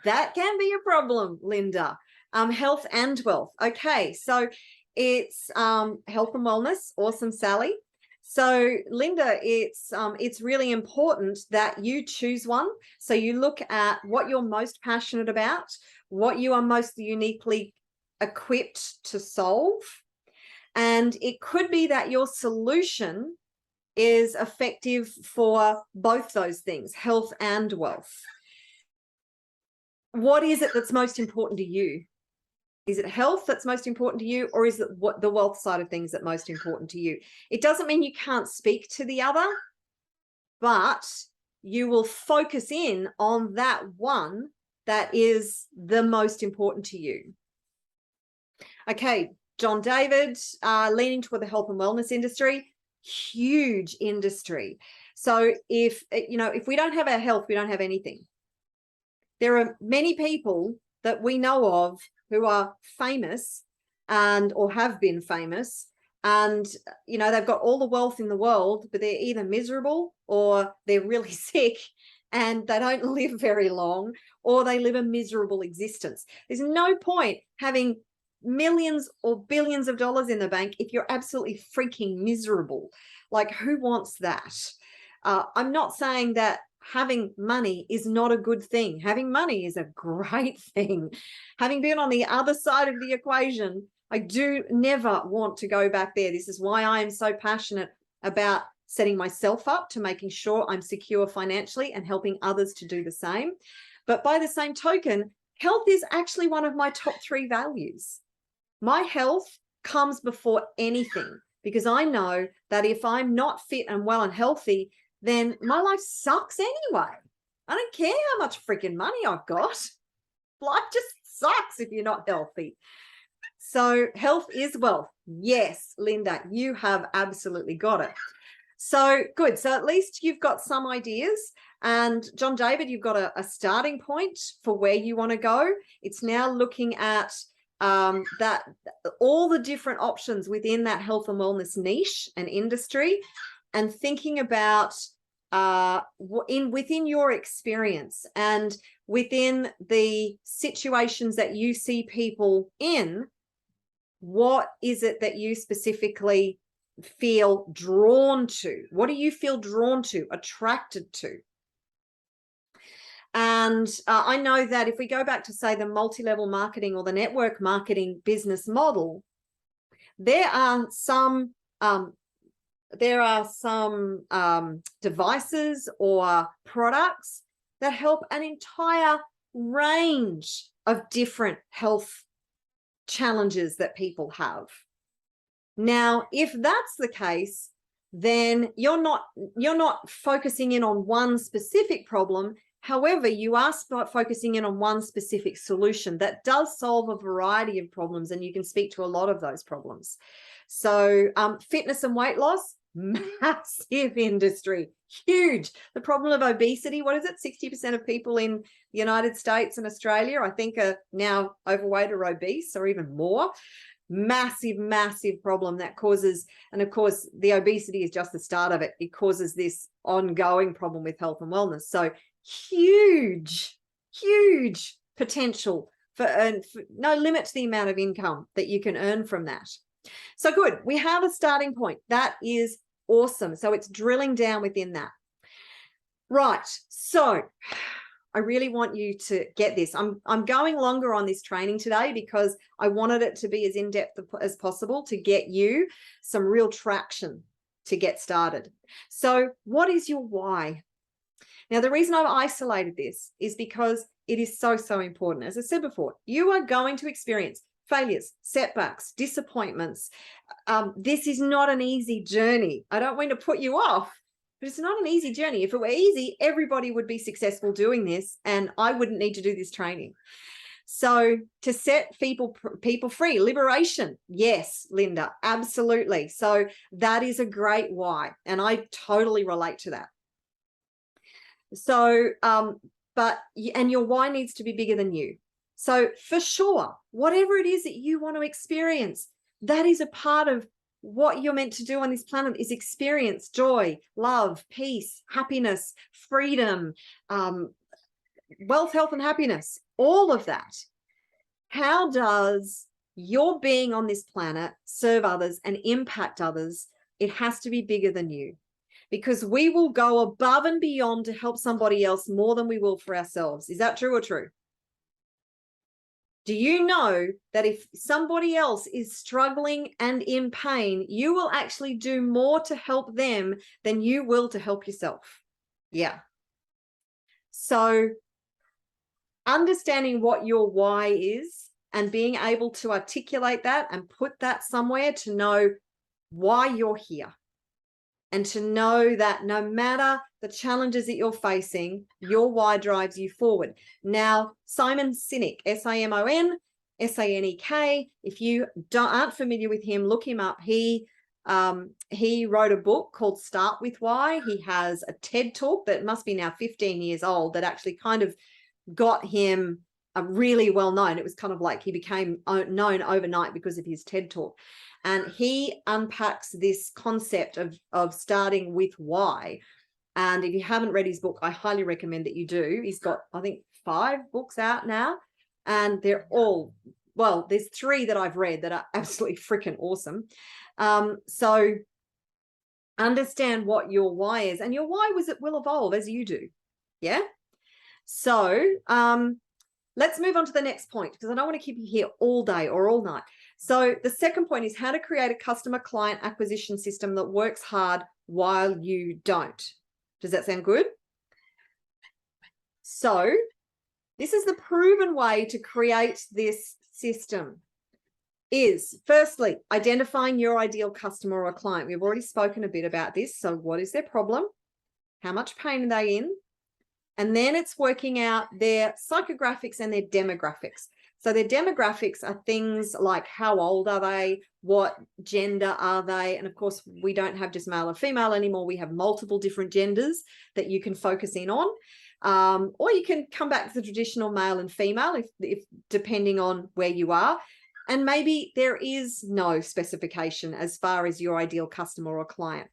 That can be a problem, Linda. Health and wealth. Okay, so it's health and wellness. Awesome, Sally. So Linda, it's really important that you choose one. So you look at what you're most passionate about, what you are most uniquely equipped to solve. And it could be that your solution is effective for both those things, health and wealth. What is it that's most important to you? Is it health that's most important to you, or is it what the wealth side of things that's most important to you? It doesn't mean you can't speak to the other, but you will focus in on that one that is the most important to you. Okay, John David, leaning toward the health and wellness industry, huge industry. So if we don't have our health, we don't have anything. There are many people that we know of who are famous or have been famous, and they've got all the wealth in the world, but they're either miserable or they're really sick and they don't live very long, or they live a miserable existence. There's no point having millions or billions of dollars in the bank if you're absolutely freaking miserable. Like, who wants that? I'm not saying that having money is not a good thing. Having money is a great thing. Having been on the other side of the equation, I do never want to go back there. This is why I am so passionate about setting myself up to making sure I'm secure financially and helping others to do the same. But by the same token, health is actually one of my top 3 values. My health comes before anything, because I know that if I'm not fit and well and healthy, then my life sucks anyway. I don't care how much freaking money I've got. Life just sucks if you're not healthy. So health is wealth. Yes, Linda, you have absolutely got it. So good. So at least you've got some ideas. And John David, you've got a starting point for where you want to go. It's now looking at that all the different options within that health and wellness niche and industry, and thinking about within your experience and within the situations that you see people in, what is it that you specifically feel drawn to? What do you feel drawn to, attracted to? And I know that if we go back to, say, the multi-level marketing or the network marketing business model, there are some devices or products that help an entire range of different health challenges that people have. Now, if that's the case, then you're not focusing in on one specific problem. However, you are focusing in on one specific solution that does solve a variety of problems, and you can speak to a lot of those problems. So fitness and weight loss, massive industry, huge. The problem of obesity, what is it? 60% of people in the United States and Australia, I think, are now overweight or obese, or even more. Massive, massive problem that causes, and of course, the obesity is just the start of it. It causes this ongoing problem with health and wellness. So huge, huge potential for no limit to the amount of income that you can earn from that. So good, we have a starting point. That is awesome. So it's drilling down within that. Right, so I really want you to get this. I'm going longer on this training today because I wanted it to be as in-depth as possible to get you some real traction to get started. So what is your why? Now, the reason I've isolated this is because it is so, so important. As I said before, you are going to experience failures, setbacks, disappointments. This is not an easy journey. I don't want to put you off, but it's not an easy journey. If it were easy, everybody would be successful doing this, and I wouldn't need to do this training. So to set people free, liberation. Yes, Linda, absolutely. So that is a great why, and I totally relate to that. So, and your why needs to be bigger than you. So for sure, whatever it is that you want to experience, that is a part of what you're meant to do on this planet, is experience joy, love, peace, happiness, freedom, wealth, health, and happiness, all of that. How does your being on this planet serve others and impact others? It has to be bigger than you, because we will go above and beyond to help somebody else more than we will for ourselves. Is that true or true? Do you know that if somebody else is struggling and in pain, you will actually do more to help them than you will to help yourself? Yeah. So understanding what your why is and being able to articulate that and put that somewhere to know why you're here, and to know that no matter the challenges that you're facing, your why drives you forward. Now, Simon Sinek, Simon Sinek, if you aren't familiar with him, look him up. He He wrote a book called Start With Why. He has a TED Talk that must be now 15 years old that actually kind of got him really well known. It was kind of like he became known overnight because of his TED Talk. And he unpacks this concept of starting with why. And if you haven't read his book, I highly recommend that you do. He's got, I think, 5 books out now, and they're all, well, there's 3 that I've read that are absolutely freaking awesome. So understand what your why is, and your why will evolve as you do. Yeah. So let's move on to the next point, because I don't want to keep you here all day or all night. So the second point is how to create a customer client acquisition system that works hard while you don't. Does that sound good? So this is the proven way to create this system. Is firstly, identifying your ideal customer or client. We've already spoken a bit about this. So what is their problem? How much pain are they in? And then it's working out their psychographics and their demographics. So their demographics are things like how old are they? What gender are they? And of course, we don't have just male or female anymore. We have multiple different genders that you can focus in on. Or you can come back to the traditional male and female if depending on where you are. And maybe there is no specification as far as your ideal customer or client.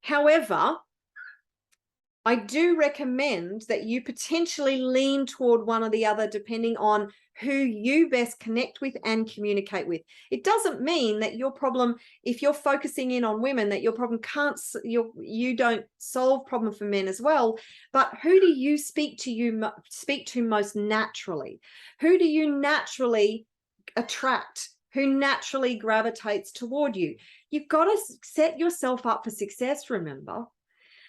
However, I do recommend that you potentially lean toward one or the other depending on who you best connect with and communicate with. It doesn't mean that your problem, if you're focusing in on women, that your problem you don't solve problem for men as well. But who do you speak to most naturally? Who do you naturally attract? Who naturally gravitates toward you? You've got to set yourself up for success, remember.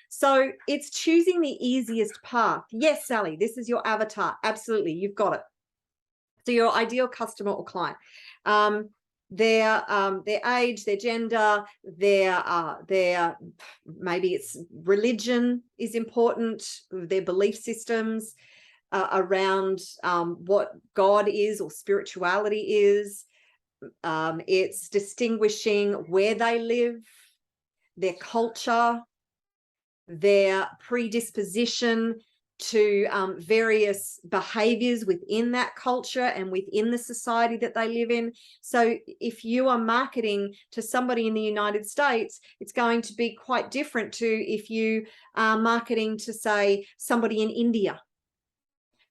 So it's choosing the easiest path. Yes, Sally, this is your avatar. Absolutely, you've got it. So your ideal customer or client, their age, their gender, their maybe it's religion is important, their belief systems around what God is or spirituality is. It's distinguishing where they live, their culture, their predisposition to various behaviors within that culture and within the society that they live in. So if you are marketing to somebody in the United States, it's going to be quite different to if you are marketing to, say, somebody in India.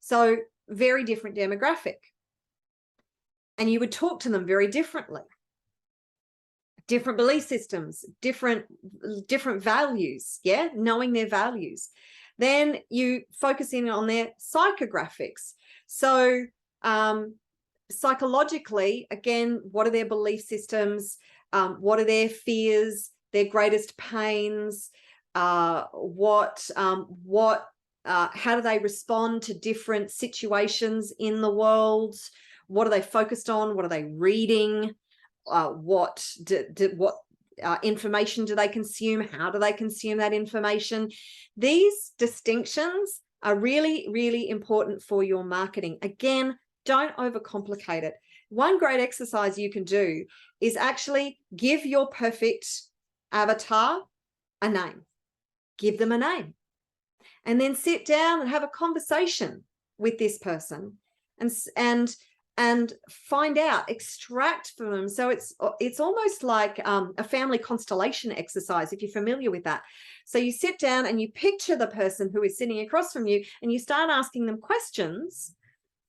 So very different demographic. And you would talk to them very differently. Different belief systems, different values, yeah, knowing their values. Then you focus in on their psychographics. So psychologically, again, what are their belief systems? What are their fears, their greatest pains? How do they respond to different situations in the world? What are they focused on? What are they reading? What information do they consume? How do they consume that information? These distinctions are really, really important for your marketing. Again, don't overcomplicate it. One great exercise you can do is actually give your perfect avatar a name. Give them a name. And then sit down and have a conversation with this person and find out, extract from them. So it's almost like a family constellation exercise, if you're familiar with that. So you sit down and you picture the person who is sitting across from you, and you start asking them questions,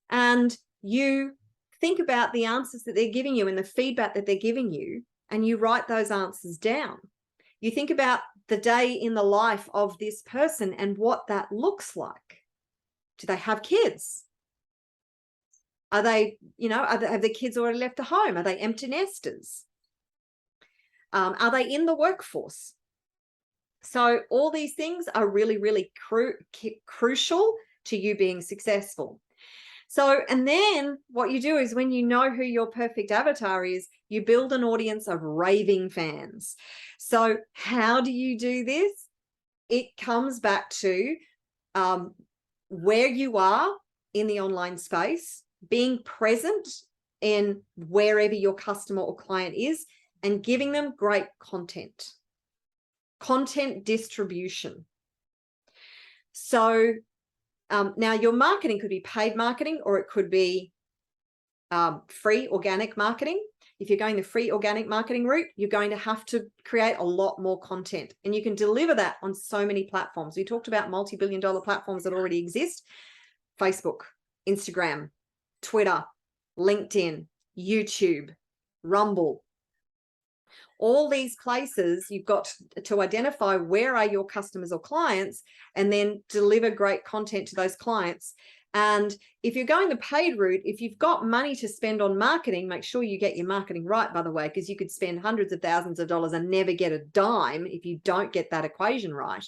and you think about the answers that they're giving you and the feedback that they're giving you, and you write those answers down. You think about the day in the life of this person and what that looks like. Do they have kids? Are they, have the kids already left the home? Are they empty nesters? Are they in the workforce? So all these things are really, really crucial to you being successful. So, and then what you do is when you know who your perfect avatar is, you build an audience of raving fans. So how do you do this? It comes back to where you are in the online space, being present in wherever your customer or client is, and giving them great content distribution. So now your marketing could be paid marketing, or it could be free organic marketing. If you're going the free organic marketing route, you're going to have to create a lot more content, and you can deliver that on so many platforms. We talked about multi-billion-dollar platforms that already exist: Facebook, Instagram, Twitter, LinkedIn, YouTube, Rumble. All these places, you've got to identify where are your customers or clients, and then deliver great content to those clients. And if you're going the paid route, if you've got money to spend on marketing, make sure you get your marketing right, by the way, because you could spend hundreds of thousands of dollars and never get a dime if you don't get that equation right.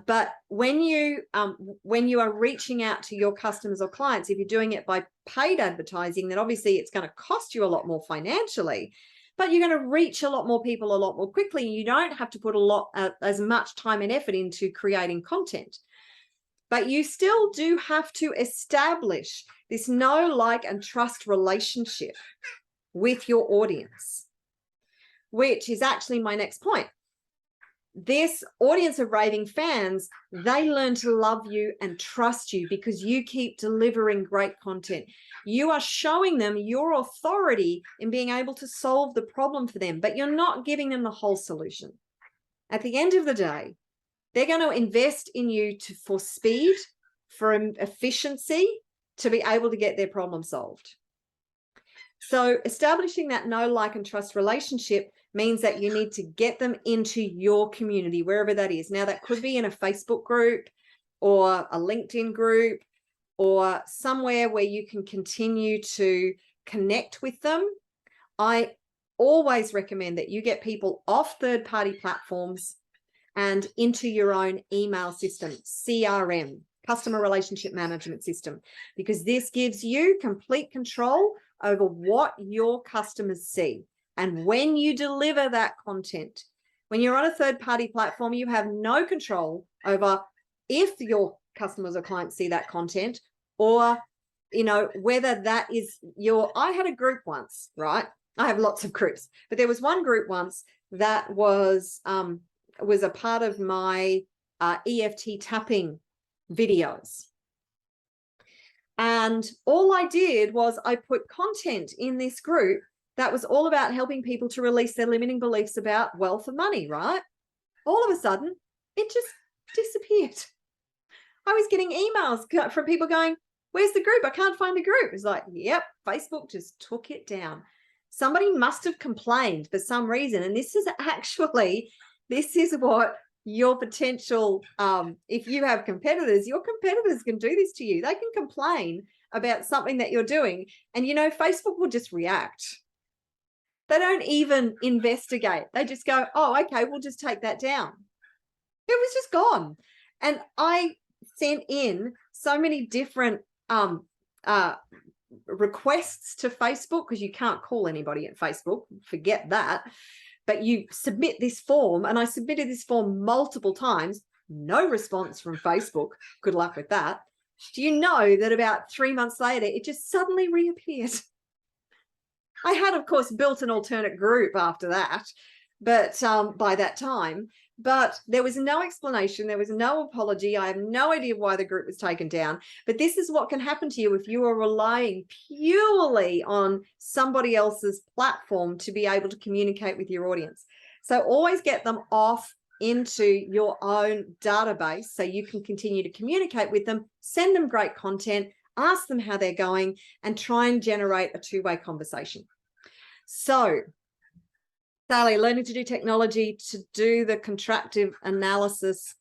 But when you are reaching out to your customers or clients, if you're doing it by paid advertising, then obviously it's going to cost you a lot more financially, but you're going to reach a lot more people a lot more quickly. You don't have to put as much time and effort into creating content. But you still do have to establish this know, like, and trust relationship with your audience, which is actually my next point. This audience of raving fans, they learn to love you and trust you because you keep delivering great content. You are showing them your authority in being able to solve the problem for them, but you're not giving them the whole solution. At the end of the day, they're going to invest in you for speed, for efficiency, to be able to get their problem solved. So establishing that know, like, and trust relationship means that you need to get them into your community, wherever that is. Now, that could be in a Facebook group or a LinkedIn group or somewhere where you can continue to connect with them. I always recommend that you get people off third-party platforms and into your own email system, CRM, customer relationship management system, because this gives you complete control over what your customers see. And when you deliver that content, when you're on a third-party platform, you have no control over if your customers or clients see that content, or, you know, whether that is I had a group once, right? I have lots of groups, but there was one group once that was a part of my EFT tapping videos. And all I did was I put content in this group that was all about helping people to release their limiting beliefs about wealth and money, right? All of a sudden, it just disappeared. I was getting emails from people going, "Where's the group? I can't find the group." It's like, yep, Facebook just took it down. Somebody must have complained for some reason. And this is what your potential, if you have competitors, your competitors can do this to you. They can complain about something that you're doing. And, you know, Facebook will just react. They don't even investigate. They just go, "Oh, okay, we'll just take that down." It was just gone. And I sent in so many different requests to Facebook, because you can't call anybody at Facebook. Forget that. But you submit this form, and I submitted this form multiple times. No response from Facebook. Good luck with that. Do you know that about 3 months later, it just suddenly reappeared? I had, of course, built an alternate group after that, but by that time, but there was no explanation. There was no apology. I have no idea why the group was taken down. But this is what can happen to you if you are relying purely on somebody else's platform to be able to communicate with your audience. So always get them off into your own database so you can continue to communicate with them, send them great content, ask them how they're going, and try and generate a two-way conversation. So, Sally, learning to do technology to do the contractive analysis,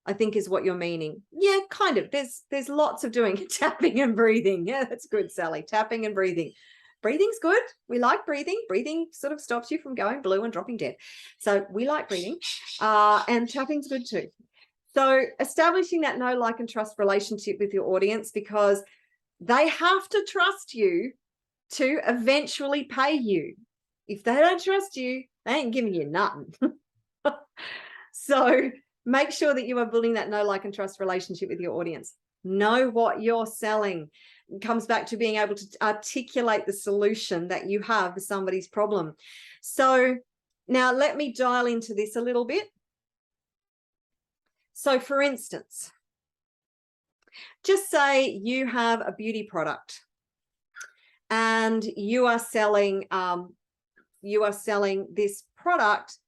I think, is what you're meaning. Yeah, kind of. There's lots of doing tapping and breathing. Yeah, that's good, Sally. Tapping and breathing. Breathing's good. We like breathing. Breathing sort of stops you from going blue and dropping dead. So we like breathing. And tapping's good too. So establishing that know, like, and trust relationship with your audience, because they have to trust you to eventually pay you. If they don't trust you, they ain't giving you nothing. So make sure that you are building that know, like, and trust relationship with your audience. Know what you're selling. It comes back to being able to articulate the solution that you have for somebody's problem. So now let me dial into this a little bit. So for instance, just say you have a beauty product and you are selling this product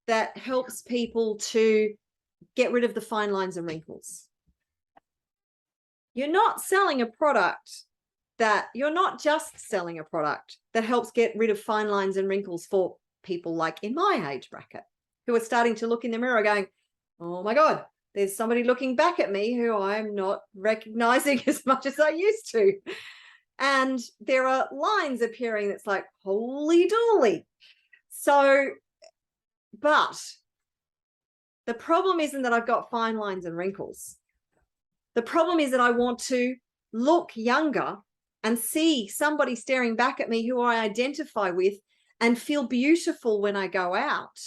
that helps people to get rid of the fine lines and wrinkles. You're not selling a product you're not just selling a product that helps get rid of fine lines and wrinkles for people like in my age bracket who are starting to look in the mirror going, oh my God, there's somebody looking back at me who I'm not recognizing as much as I used to. And there are lines appearing that's like, holy dooly. So, but the problem isn't that I've got fine lines and wrinkles. The problem is that I want to look younger and see somebody staring back at me who I identify with and feel beautiful when I go out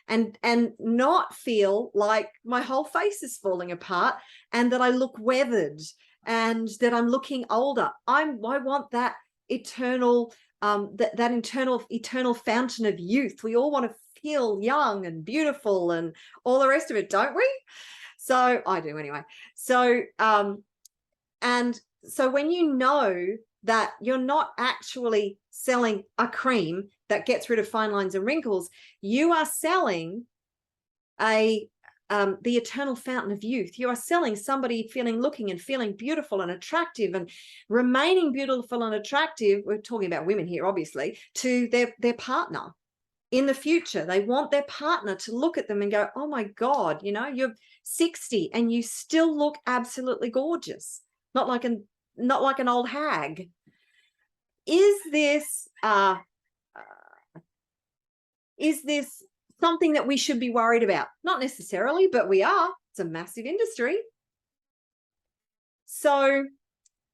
and not feel like my whole face is falling apart and that I look weathered and that I'm looking older. I want that eternal, eternal fountain of youth. We all want to feel young and beautiful and all the rest of it, don't we? So I do anyway. So, and so when you know that you're not actually selling a cream that gets rid of fine lines and wrinkles, you are selling the eternal fountain of youth. You are selling somebody looking and feeling beautiful and attractive and remaining beautiful and attractive. We're talking about women here, obviously, to their partner. In the future, they want their partner to look at them and go, oh my God, you know, you're 60 and you still look absolutely gorgeous. Not like an old hag. Is this something that we should be worried about? Not necessarily, but we are. It's a massive industry. So,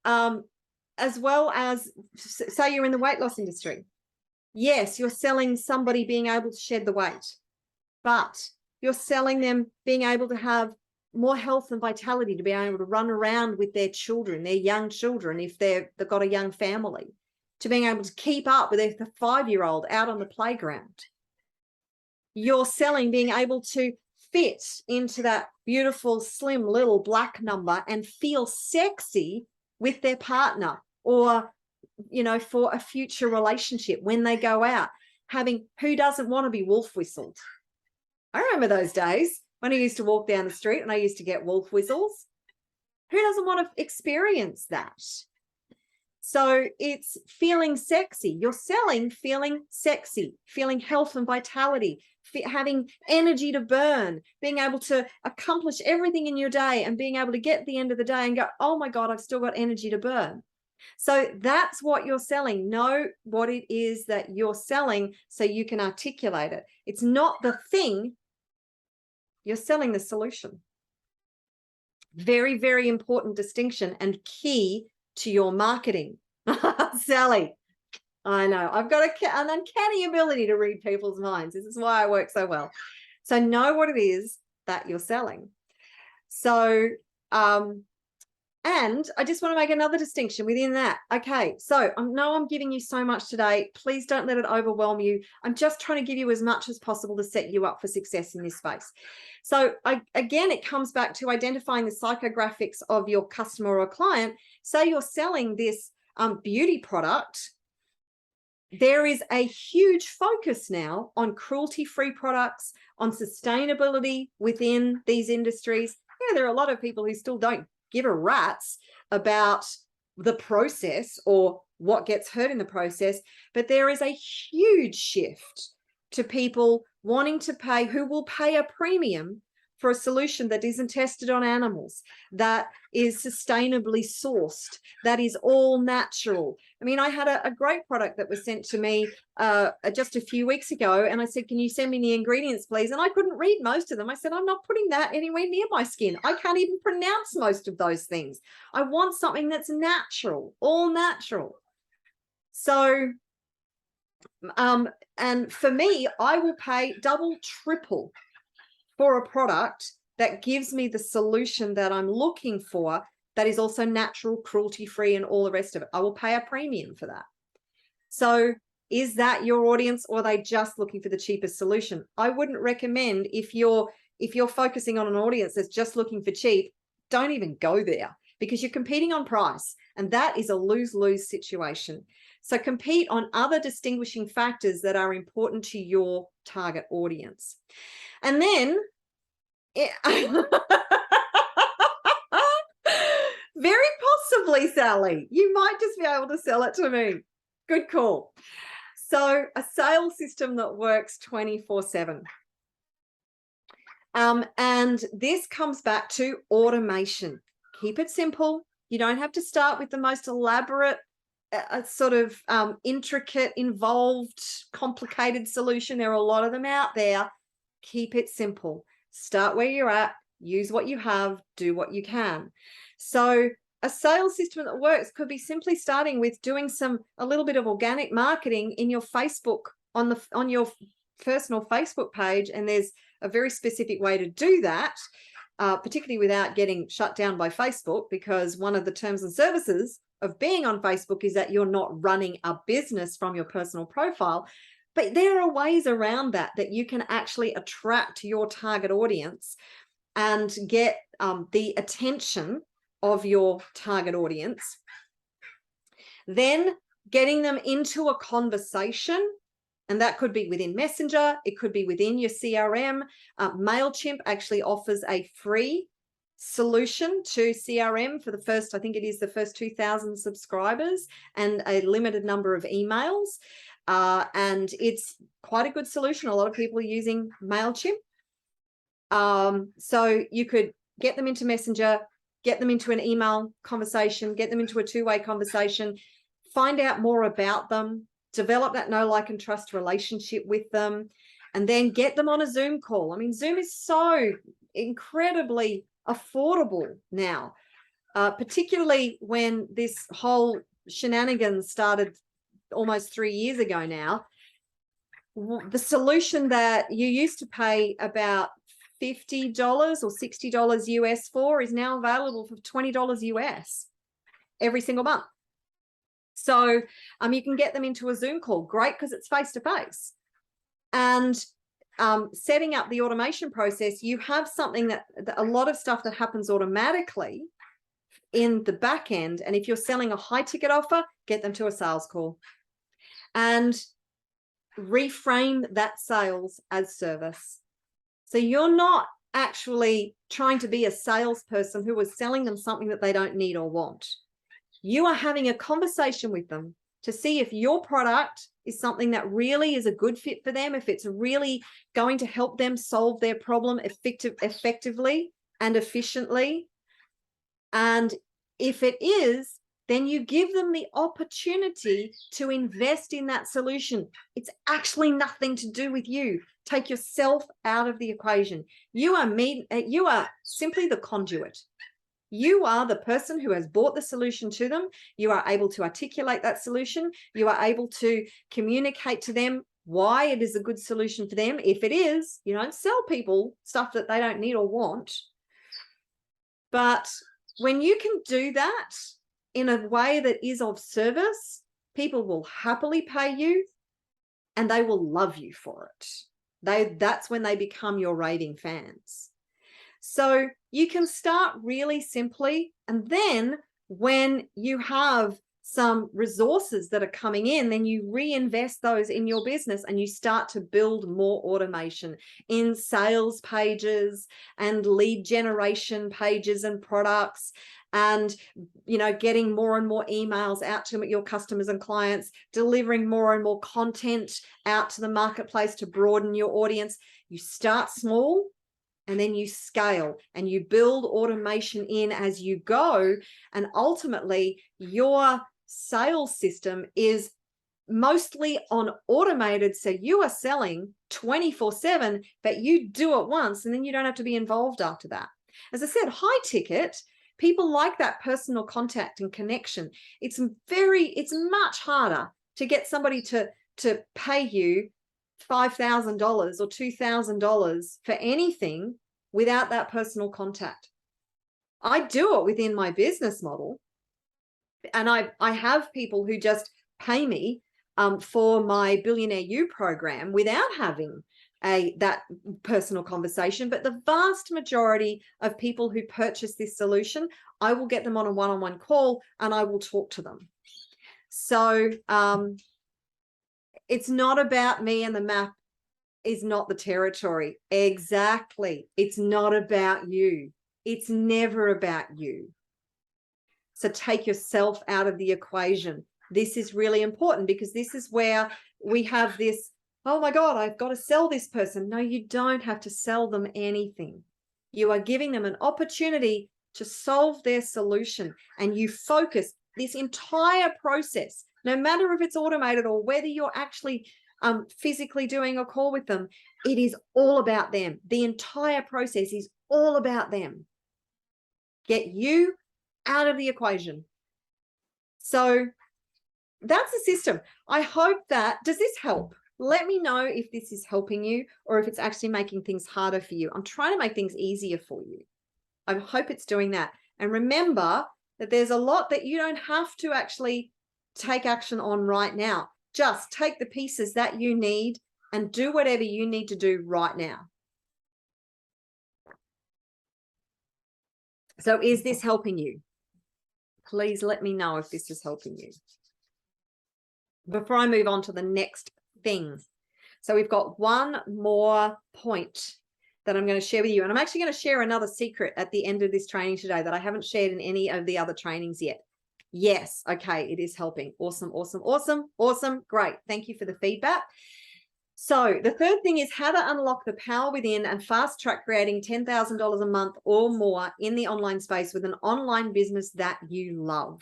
as well as, say you're in the weight loss industry. Yes, you're selling somebody being able to shed the weight, but you're selling them being able to have more health and vitality, to be able to run around with their children, their young children, if they've got a young family, to being able to keep up with their 5-year-old out on the playground. You're selling being able to fit into that beautiful, slim little black number and feel sexy with their partner, or you know, for a future relationship when they go out, who doesn't want to be wolf whistled? I remember those days when I used to walk down the street and I used to get wolf whistles. Who doesn't want to experience that? So it's feeling sexy. You're selling feeling sexy, feeling health and vitality, having energy to burn, being able to accomplish everything in your day and being able to get at the end of the day and go, oh my God, I've still got energy to burn. So that's what you're selling. Know what it is that you're selling so you can articulate it. It's not the thing. You're selling the solution. Very, very important distinction and key to your marketing. Sally, I know. I've got an uncanny ability to read people's minds. This is why I work so well. So know what it is that you're selling. So, and I just want to make another distinction within that. Okay, so I know I'm giving you so much today. Please don't let it overwhelm you. I'm just trying to give you as much as possible to set you up for success in this space. So again, it comes back to identifying the psychographics of your customer or client. Say you're selling this beauty product. There is a huge focus now on cruelty-free products, on sustainability within these industries. Yeah, there are a lot of people who still don't give a rat's about the process or what gets hurt in the process, but there is a huge shift to people wanting to pay, who will pay a premium for a solution that isn't tested on animals, that is sustainably sourced, that is all natural. I mean, I had a great product that was sent to me just a few weeks ago, and I said, can you send me the ingredients, please? And I couldn't read most of them. I said, I'm not putting that anywhere near my skin. I can't even pronounce most of those things. I want something that's natural, all natural. So, and for me, I will pay double, triple for a product that gives me the solution that I'm looking for that is also natural, cruelty-free, and all the rest of it. I will pay a premium for that. So is that your audience, or are they just looking for the cheapest solution? I wouldn't recommend, if you're focusing on an audience that's just looking for cheap, don't even go there, because you're competing on price, and that is a lose-lose situation. So compete on other distinguishing factors that are important to your target audience. And then very possibly, Sally, you might just be able to sell it to me. Good call. So a sales system that works 24/7. And this comes back to automation. Keep it simple. You don't have to start with the most elaborate, intricate, involved, complicated solution. There are a lot of them out there. Keep it simple. Start where you're at. Use what you have. Do what you can. So a sales system that works could be simply starting with doing a little bit of organic marketing in your Facebook, on your personal Facebook page, and there's a very specific way to do that, particularly without getting shut down by Facebook, because one of the terms and services of being on Facebook is that you're not running a business from your personal profile. But there are ways around that you can actually attract your target audience and get the attention of your target audience. Then getting them into a conversation, and that could be within Messenger, it could be within your CRM. MailChimp actually offers a free solution to CRM for the first, I think it is the first 2,000 subscribers, and a limited number of emails. And it's quite a good solution. A lot of people are using MailChimp. So you could get them into Messenger, get them into an email conversation, get them into a two-way conversation, find out more about them, develop that know, like, and trust relationship with them, and then get them on a Zoom call. I mean, Zoom is so incredibly affordable now, particularly when this whole shenanigans started almost 3 years ago now. The solution that you used to pay about $50 or $60 US for is now available for $20 US every single month. So you can get them into a Zoom call. Great, because it's face-to-face. And setting up the automation process, you have something that a lot of stuff that happens automatically in the back end. And if you're selling a high ticket offer, get them to a sales call and reframe that sales as service. So you're not actually trying to be a salesperson who is selling them something that they don't need or want. You are having a conversation with them to see if your product is something that really is a good fit for them, if it's really going to help them solve their problem effectively and efficiently. And if it is, then you give them the opportunity to invest in that solution. It's actually nothing to do with you. Take yourself out of the equation. You are simply the conduit. You are the person who has bought the solution to them. You are able to articulate that solution. You are able to communicate to them why it is a good solution for them. If it is, you don't sell people stuff that they don't need or want. But when you can do that in a way that is of service, people will happily pay you and they will love you for it. That's when they become your raving fans. So you can start really simply, and then when you have some resources that are coming in, then you reinvest those in your business and you start to build more automation in sales pages and lead generation pages and products, and getting more and more emails out to your customers and clients, delivering more and more content out to the marketplace to broaden your audience. You start small and then you scale and you build automation in as you go, and ultimately your sales system is mostly on automated, so you are selling 24/7, but you do it once and then you don't have to be involved after that. As I said, high ticket, people like that personal contact and connection. It's much harder to get somebody to pay you $5,000 or $2,000 for anything without that personal contact. I do it within my business model. And I have people who just pay me for my Billionaire You program without having that personal conversation. But the vast majority of people who purchase this solution, I will get them on a one-on-one call and I will talk to them. So it's not about me, and the map is not the territory. Exactly. It's not about you. It's never about you. So take yourself out of the equation. This is really important, because this is where we have this, oh my God, I've got to sell this person. No, you don't have to sell them anything. You are giving them an opportunity to solve their solution, and you focus this entire process, no matter if it's automated or whether you're actually physically doing a call with them, it is all about them. The entire process is all about them. Get you out of the equation. So that's the system. I hope that, does this help? Let me know if this is helping you or if it's actually making things harder for you. I'm trying to make things easier for you. I hope it's doing that. And remember that there's a lot that you don't have to actually take action on right now. Just take the pieces that you need and do whatever you need to do right now. So is this helping you? Please let me know if this is helping you before I move on to the next thing. So we've got one more point that I'm going to share with you. And I'm actually going to share another secret at the end of this training today that I haven't shared in any of the other trainings yet. Yes. Okay. It is helping. Awesome. Awesome. Awesome. Awesome. Great. Thank you for the feedback. So the third thing is how to unlock the power within and fast track creating $10,000 a month or more in the online space with an online business that you love.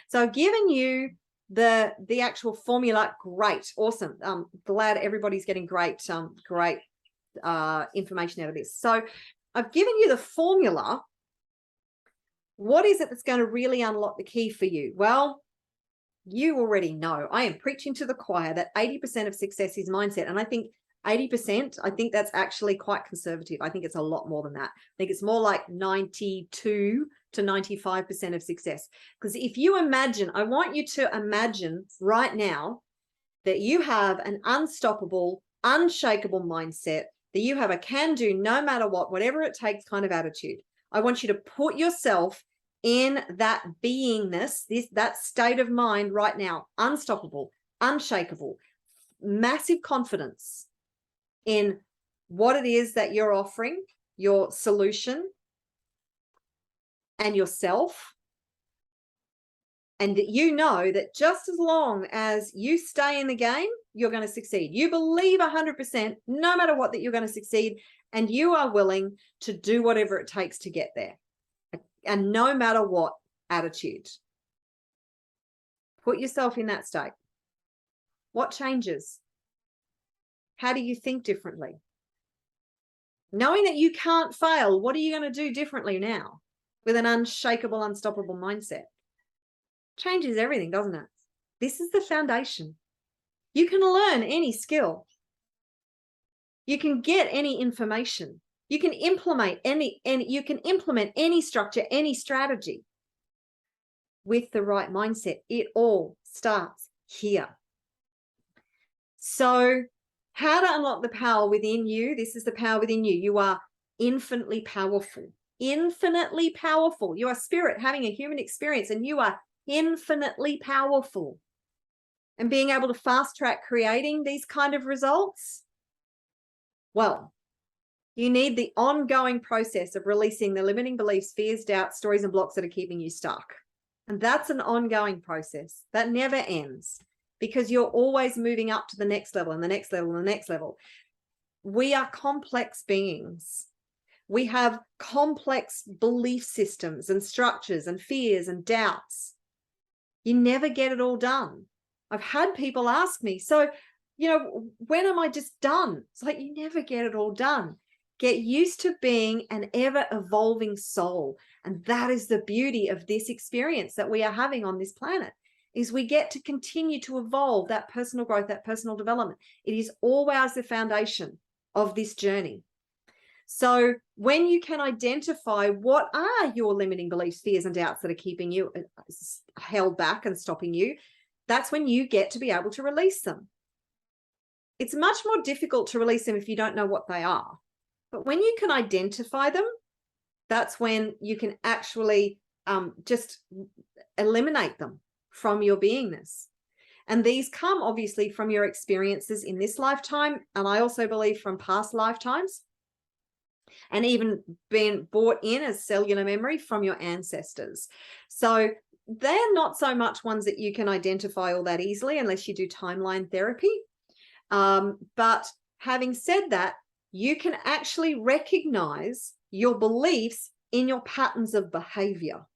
So I've given you the actual formula. Great. Awesome. Glad everybody's getting great information out of this. So I've given you the formula. What is it that's going to really unlock the key for you? Well, you already know. I am preaching to the choir that 80% of success is mindset. And I think 80%, I think that's actually quite conservative. I think it's a lot more than that. I think it's more like 92 to 95% of success. Because if you imagine, I want you to imagine right now that you have an unstoppable, unshakable mindset, that you have a can-do, no matter what, whatever it takes kind of attitude. I want you to put yourself in that beingness, that state of mind right now, unstoppable, unshakable, massive confidence in what it is that you're offering, your solution, and yourself. And that you know that just as long as you stay in the game, you're going to succeed. You believe 100%, no matter what, that you're going to succeed, and you are willing to do whatever it takes to get there. And no matter what attitude, put yourself in that state. What changes? How do you think differently? Knowing that you can't fail, what are you going to do differently now with an unshakable, unstoppable mindset? Changes everything, doesn't it? This is the foundation. You can learn any skill. You can get any information. You can implement any structure, any strategy with the right mindset. It all starts here. So how to unlock the power within you? This is the power within you. You are infinitely powerful. Infinitely powerful. You are spirit having a human experience, and you are infinitely powerful. And being able to fast track creating these kind of results, well, you need the ongoing process of releasing the limiting beliefs, fears, doubts, stories, and blocks that are keeping you stuck. And that's an ongoing process that never ends, because you're always moving up to the next level and the next level and the next level. We are complex beings. We have complex belief systems and structures and fears and doubts. You never get it all done. I've had people ask me, so, when am I just done? It's like, you never get it all done. Get used to being an ever-evolving soul. And that is the beauty of this experience that we are having on this planet, is we get to continue to evolve that personal growth, that personal development. It is always the foundation of this journey. So when you can identify what are your limiting beliefs, fears, and doubts that are keeping you held back and stopping you, that's when you get to be able to release them. It's much more difficult to release them if you don't know what they are. But when you can identify them, that's when you can actually just eliminate them from your beingness. And these come obviously from your experiences in this lifetime. And I also believe from past lifetimes, and even being brought in as cellular memory from your ancestors. So they're not so much ones that you can identify all that easily unless you do timeline therapy. But having said that, you can actually recognize your beliefs in your patterns of behavior,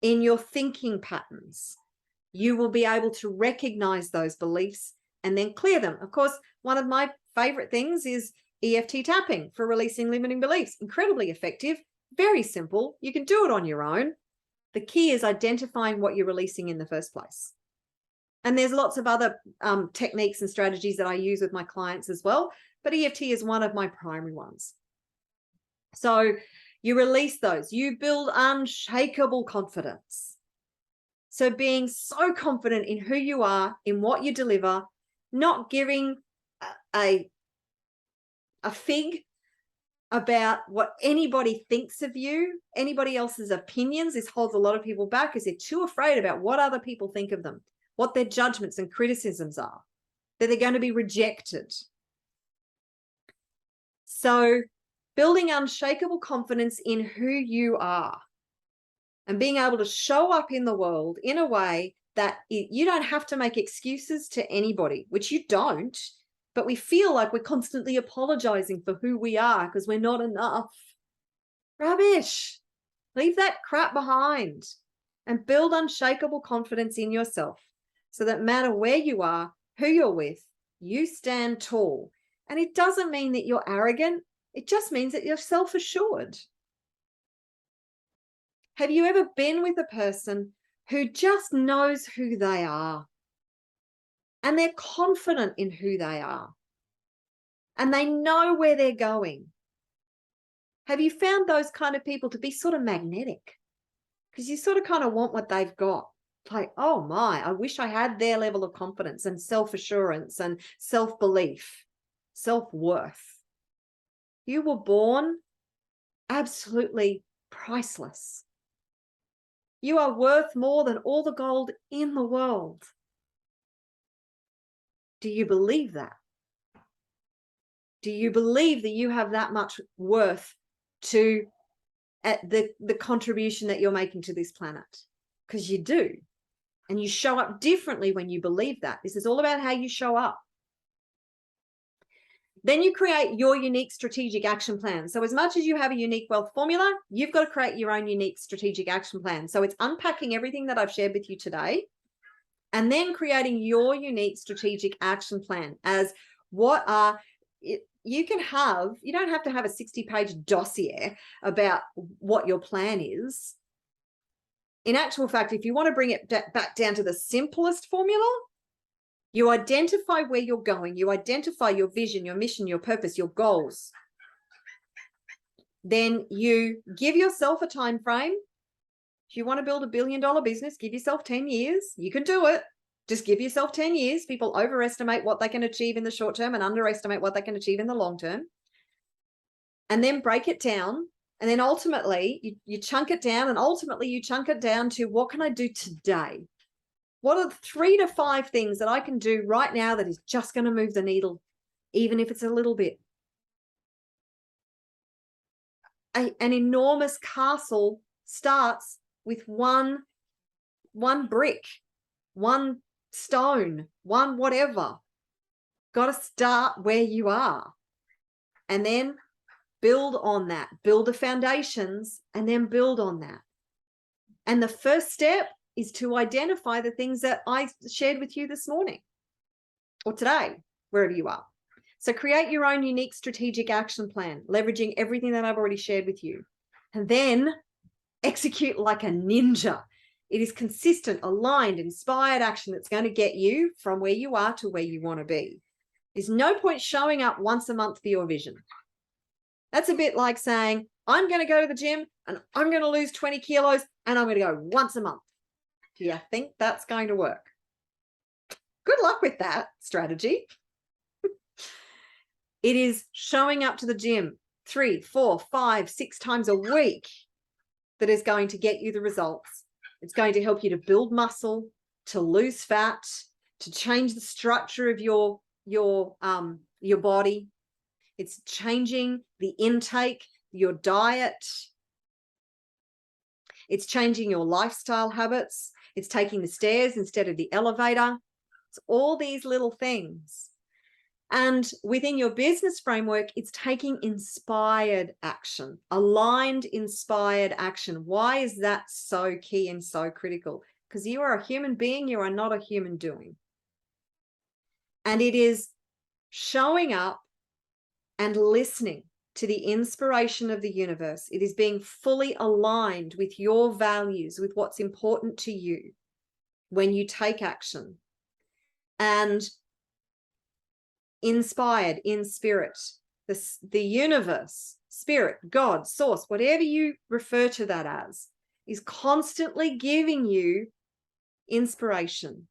in your thinking patterns. You will be able to recognize those beliefs and then clear them. Of course, one of my favorite things is EFT tapping for releasing limiting beliefs. Incredibly effective, very simple. You can do it on your own. The key is identifying what you're releasing in the first place. And there's lots of other techniques and strategies that I use with my clients as well, but EFT is one of my primary ones. So you release those, you build unshakable confidence. So being so confident in who you are, in what you deliver, not giving a fig about what anybody thinks of you, anybody else's opinions. This holds a lot of people back because they're too afraid about what other people think of them, what their judgments and criticisms are, that they're going to be rejected. So building unshakable confidence in who you are and being able to show up in the world in a way that you don't have to make excuses to anybody, which you don't, but we feel like we're constantly apologizing for who we are because we're not enough. Rubbish. Leave that crap behind and build unshakable confidence in yourself so that no matter where you are, who you're with, you stand tall. And it doesn't mean that you're arrogant. It just means that you're self-assured. Have you ever been with a person who just knows who they are and they're confident in who they are and they know where they're going? Have you found those kind of people to be sort of magnetic? Because you sort of kind of want what they've got. Like, oh my, I wish I had their level of confidence and self-assurance and self-belief, self-worth. You were born absolutely priceless. You are worth more than all the gold in the world. Do you believe that? Do you believe that you have that much worth to the contribution that you're making to this planet? Because you do. And you show up differently when you believe that. This is all about how you show up. Then you create your unique strategic action plan. So as much as you have a unique wealth formula, you've got to create your own unique strategic action plan. So it's unpacking everything that I've shared with you today and then creating your unique strategic action plan as what are you can have. You don't have to have a 60-page dossier about what your plan is. In actual fact, if you want to bring it back down to the simplest formula, you identify where you're going, you identify your vision, your mission, your purpose, your goals. Then you give yourself a time frame. If you want to build $1 billion business, give yourself 10 years. You can do it. Just give yourself 10 years. People overestimate what they can achieve in the short term and underestimate what they can achieve in the long term. And then break it down. And then ultimately you chunk it down, and ultimately you chunk it down to what can I do today? What are the 3 to 5 things that I can do right now that is just going to move the needle, even if it's a little bit? An enormous castle starts with one brick, one stone, one whatever. Got to start where you are. And then build on that. Build the foundations and then build on that. And the first step is to identify the things that I shared with you this morning or today, wherever you are. So create your own unique strategic action plan, leveraging everything that I've already shared with you. And then execute like a ninja. It is consistent, aligned, inspired action that's going to get you from where you are to where you want to be. There's no point showing up once a month for your vision. That's a bit like saying, I'm going to go to the gym and I'm going to lose 20 kilos and I'm going to go once a month. Do you think that's going to work? Good luck with that strategy. It is showing up to the gym 3, 4, 5, 6 times a week that is going to get you the results. It's going to help you to build muscle, to lose fat, to change the structure of your body. It's changing the intake, your diet. It's changing your lifestyle habits. It's taking the stairs instead of the elevator. It's all these little things. And within your business framework, it's taking inspired action, aligned inspired action. Why is that so key and so critical? Because you are a human being, you are not a human doing. And it is showing up and listening to the inspiration of the universe. It is being fully aligned with your values, with what's important to you when you take action. And inspired in spirit, the universe, spirit, God, source, whatever you refer to that as, is constantly giving you inspiration,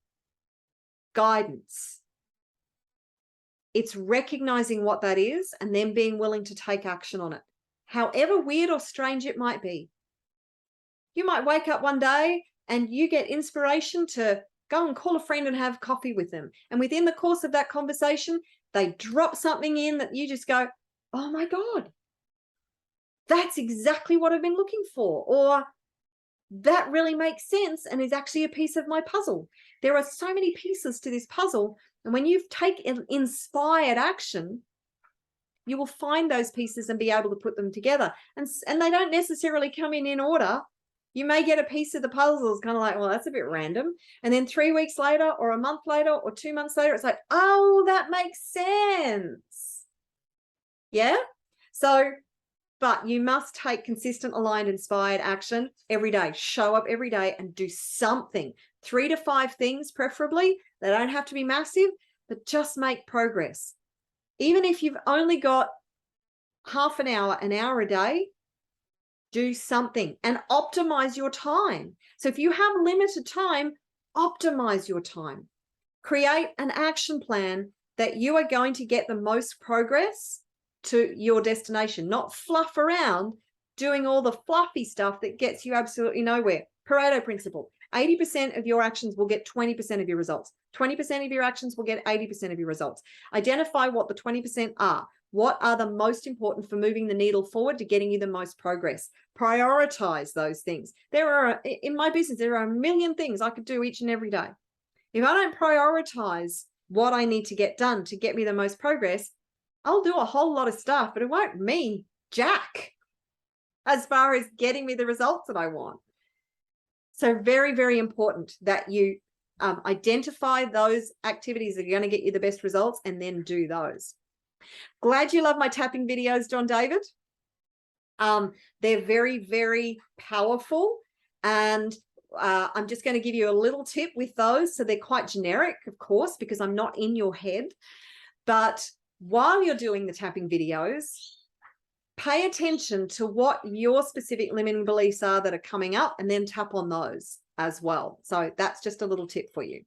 guidance. It's recognizing what that is and then being willing to take action on it, however weird or strange it might be. You might wake up one day and you get inspiration to go and call a friend and have coffee with them. And within the course of that conversation, they drop something in that you just go, oh my God, that's exactly what I've been looking for. Or that really makes sense and is actually a piece of my puzzle. There are so many pieces to this puzzle. And when you take inspired action, you will find those pieces and be able to put them together. And they don't necessarily come in order. You may get a piece of the puzzle is kind of like, well, that's a bit random. And then 3 weeks later or a month later or 2 months later, it's like, oh, that makes sense. Yeah. So, but you must take consistent, aligned, inspired action every day. Show up every day and do something. 3 to 5 things, preferably. They don't have to be massive, but just make progress. Even if you've only got half an hour a day, do something and optimize your time. So if you have limited time, optimize your time. Create an action plan that you are going to get the most progress to your destination, not fluff around doing all the fluffy stuff that gets you absolutely nowhere. Pareto principle, 80% of your actions will get 20% of your results. 20% of your actions will get 80% of your results. Identify what the 20% are. What are the most important for moving the needle forward to getting you the most progress? Prioritize those things. In my business, there are a million things I could do each and every day. If I don't prioritize what I need to get done to get me the most progress, I'll do a whole lot of stuff, but it won't mean jack as far as getting me the results that I want. So very, very important that you identify those activities that are going to get you the best results and then do those. Glad you love my tapping videos, John David. They're very, very powerful. And I'm just going to give you a little tip with those. So they're quite generic, of course, because I'm not in your head. But while you're doing the tapping videos, pay attention to what your specific limiting beliefs are that are coming up and then tap on those as well. So that's just a little tip for you.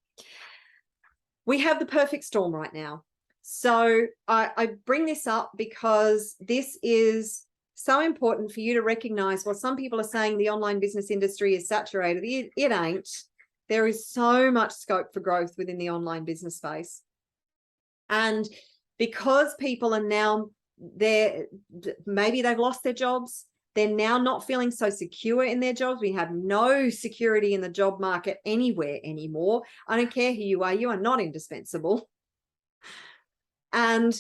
We have the perfect storm right now. So I bring this up because this is so important for you to recognize. Well, some people are saying the online business industry is saturated. It ain't. There is so much scope for growth within the online business space. And because people are now there, maybe they've lost their jobs. They're now not feeling so secure in their jobs. We have no security in the job market anywhere anymore. I don't care who you are not indispensable. And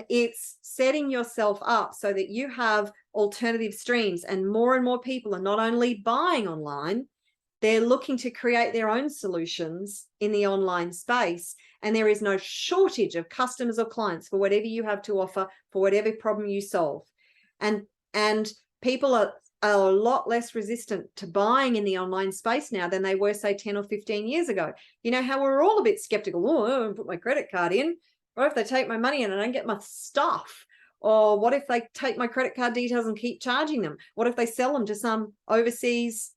it's setting yourself up so that you have alternative streams, and more people are not only buying online, they're looking to create their own solutions in the online space. And there is no shortage of customers or clients for whatever you have to offer, for whatever problem you solve. And people are a lot less resistant to buying in the online space now than they were, say, 10 or 15 years ago. You know how we're all a bit skeptical. Oh, I put my credit card in. What if they take my money and I don't get my stuff? Or what if they take my credit card details and keep charging them? What if they sell them to some overseas,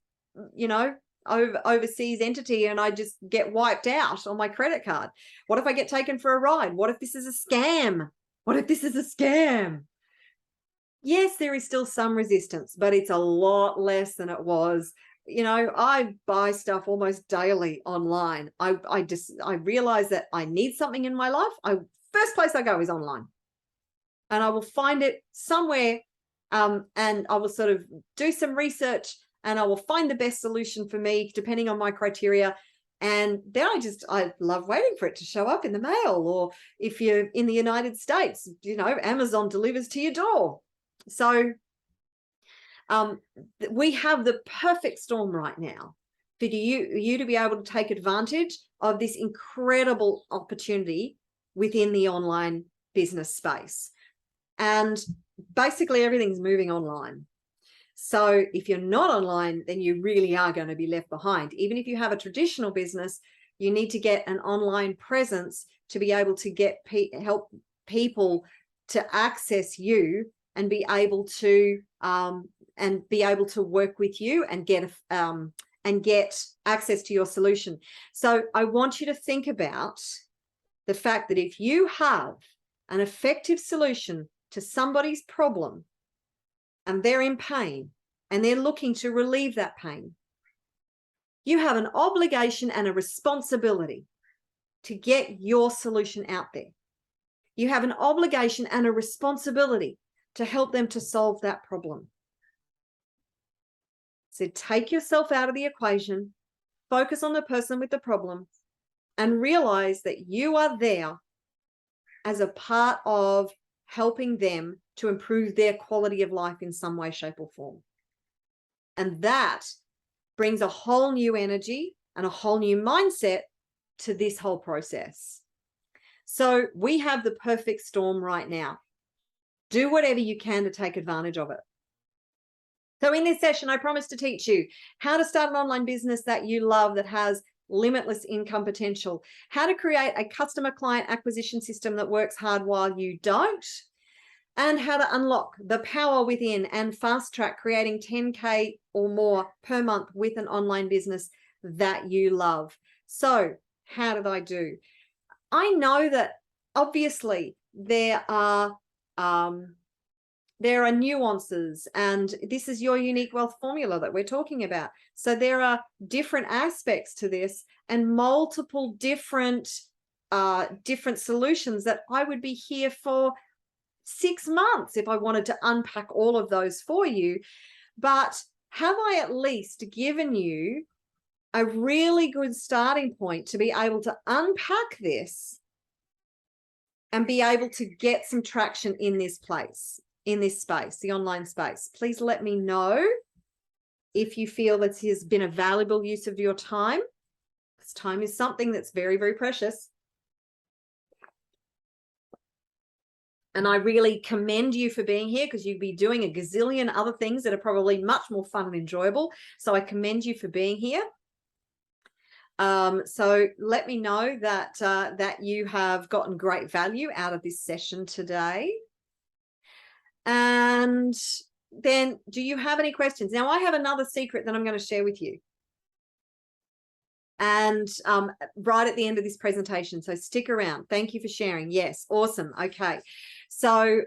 overseas entity and I just get wiped out on my credit card? What if I get taken for a ride? What if this is a scam? What if this is a scam? Yes, there is still some resistance, but it's a lot less than it was. I buy stuff almost daily online. I realize that I need something in my life. First place I go is online, and I will find it somewhere, and I will sort of do some research, and I will find the best solution for me depending on my criteria. And then I love waiting for it to show up in the mail, or if you're in the United States, Amazon delivers to your door. So we have the perfect storm right now for you to be able to take advantage of this incredible opportunity within the online business space. And basically everything's moving online. So if you're not online, then you really are going to be left behind. Even if you have a traditional business, you need to get an online presence to be able to help people to access you and be able to work with you and get access to your solution. So I want you to think about the fact that if you have an effective solution to somebody's problem and they're in pain and they're looking to relieve that pain, you have an obligation and a responsibility to get your solution out there. You have an obligation and a responsibility to help them to solve that problem. So take yourself out of the equation, focus on the person with the problem, and realize that you are there as a part of helping them to improve their quality of life in some way, shape, or form. And that brings a whole new energy and a whole new mindset to this whole process. So we have the perfect storm right now. Do whatever you can to take advantage of it. So in this session, I promise to teach you how to start an online business that you love, that has limitless income potential, how to create a customer client acquisition system that works hard while you don't, and how to unlock the power within and fast track creating 10K or more per month with an online business that you love. So how did I do? I know that obviously there are nuances, and this is your unique wealth formula that we're talking about. So there are different aspects to this and multiple different solutions that I would be here for 6 months if I wanted to unpack all of those for you. But have I at least given you a really good starting point to be able to unpack this and be able to get some traction in this place, in this space, the online space? Please let me know if you feel that this has been a valuable use of your time, because time is something that's very, very precious. And I really commend you for being here, because you'd be doing a gazillion other things that are probably much more fun and enjoyable. So I commend you for being here. So let me know that that you have gotten great value out of this session today. And then, do you have any questions? Now, I have another secret that I'm going to share with you, and right at the end of this presentation, so stick around. Thank you for sharing. Yes, awesome. Okay, so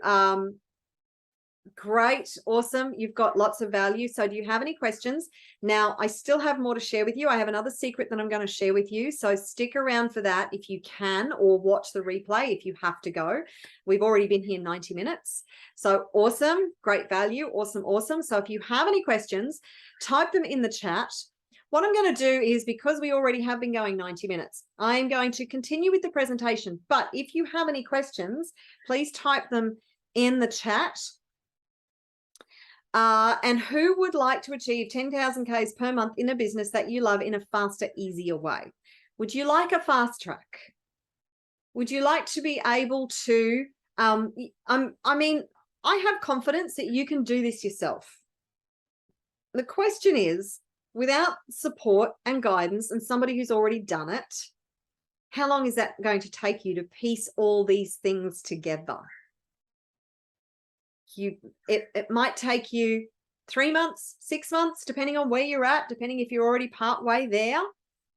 great, awesome, you've got lots of value. So do you have any questions? Now, I still have more to share with you. I have another secret that I'm going to share with you, so stick around for that if you can, or watch the replay if you have to go. We've already been here 90 minutes. So awesome, great value, awesome. So if you have any questions, type them in the chat. What I'm going to do is, because we already have been going 90 minutes, I am going to continue with the presentation. But if you have any questions, please type them in the chat. And who would like to achieve 10,000 Ks per month in a business that you love in a faster, easier way? Would you like a fast track? Would you like to be able to, I mean, I have confidence that you can do this yourself. The question is, without support and guidance and somebody who's already done it, how long is that going to take you to piece all these things together? it might take you 3 months, 6 months, depending on where you're at, depending if you're already part way there.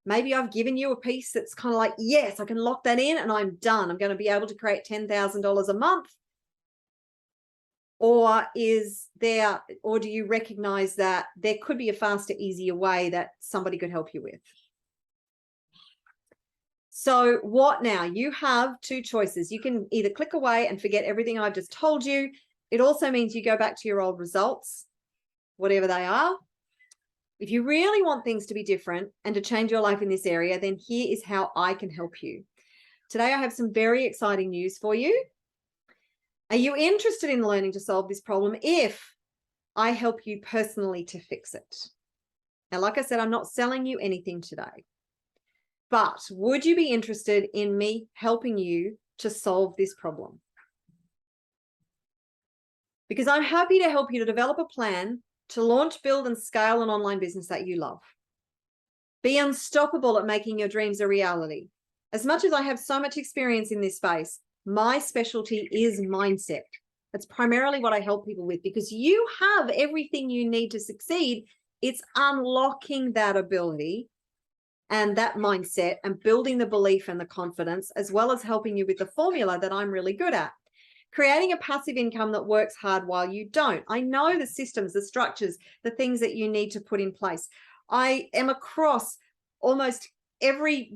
Maybe I've given you a piece that's kind of like, yes, I can lock that in and I'm done. I'm going to be able to create $10,000 a month. Or do you recognize that there could be a faster, easier way that somebody could help you with? So what now? You have two choices. You can either click away and forget everything I've just told you. It also means you go back to your old results, whatever they are. If you really want things to be different and to change your life in this area, then here is how I can help you. Today, I have some very exciting news for you. Are you interested in learning to solve this problem if I help you personally to fix it? Now, like I said, I'm not selling you anything today, but would you be interested in me helping you to solve this problem? Because I'm happy to help you to develop a plan to launch, build, and scale an online business that you love. Be unstoppable at making your dreams a reality. As much as I have so much experience in this space, my specialty is mindset. That's primarily what I help people with, because you have everything you need to succeed. It's unlocking that ability and that mindset and building the belief and the confidence, as well as helping you with the formula that I'm really good at. Creating a passive income that works hard while you don't. I know the systems, the structures, the things that you need to put in place. I am across almost every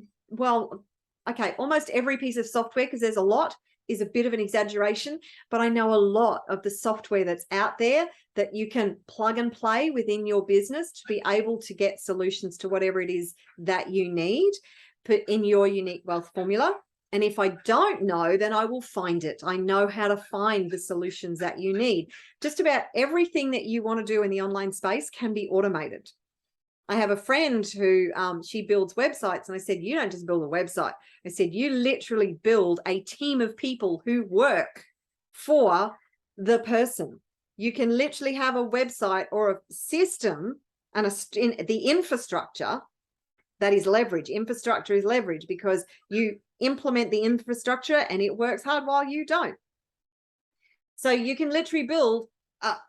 piece of software, because there's a lot, is a bit of an exaggeration, but I know a lot of the software that's out there that you can plug and play within your business to be able to get solutions to whatever it is that you need, put in your unique wealth formula. And if I don't know, then I will find it. I know how to find the solutions that you need. Just about everything that you want to do in the online space can be automated. I have a friend who she builds websites, and I said, you don't just build a website. I said, you literally build a team of people who work for the person. You can literally have a website or a system and the infrastructure that is leverage. Infrastructure is leverage because you implement the infrastructure and it works hard while you don't. So you can literally build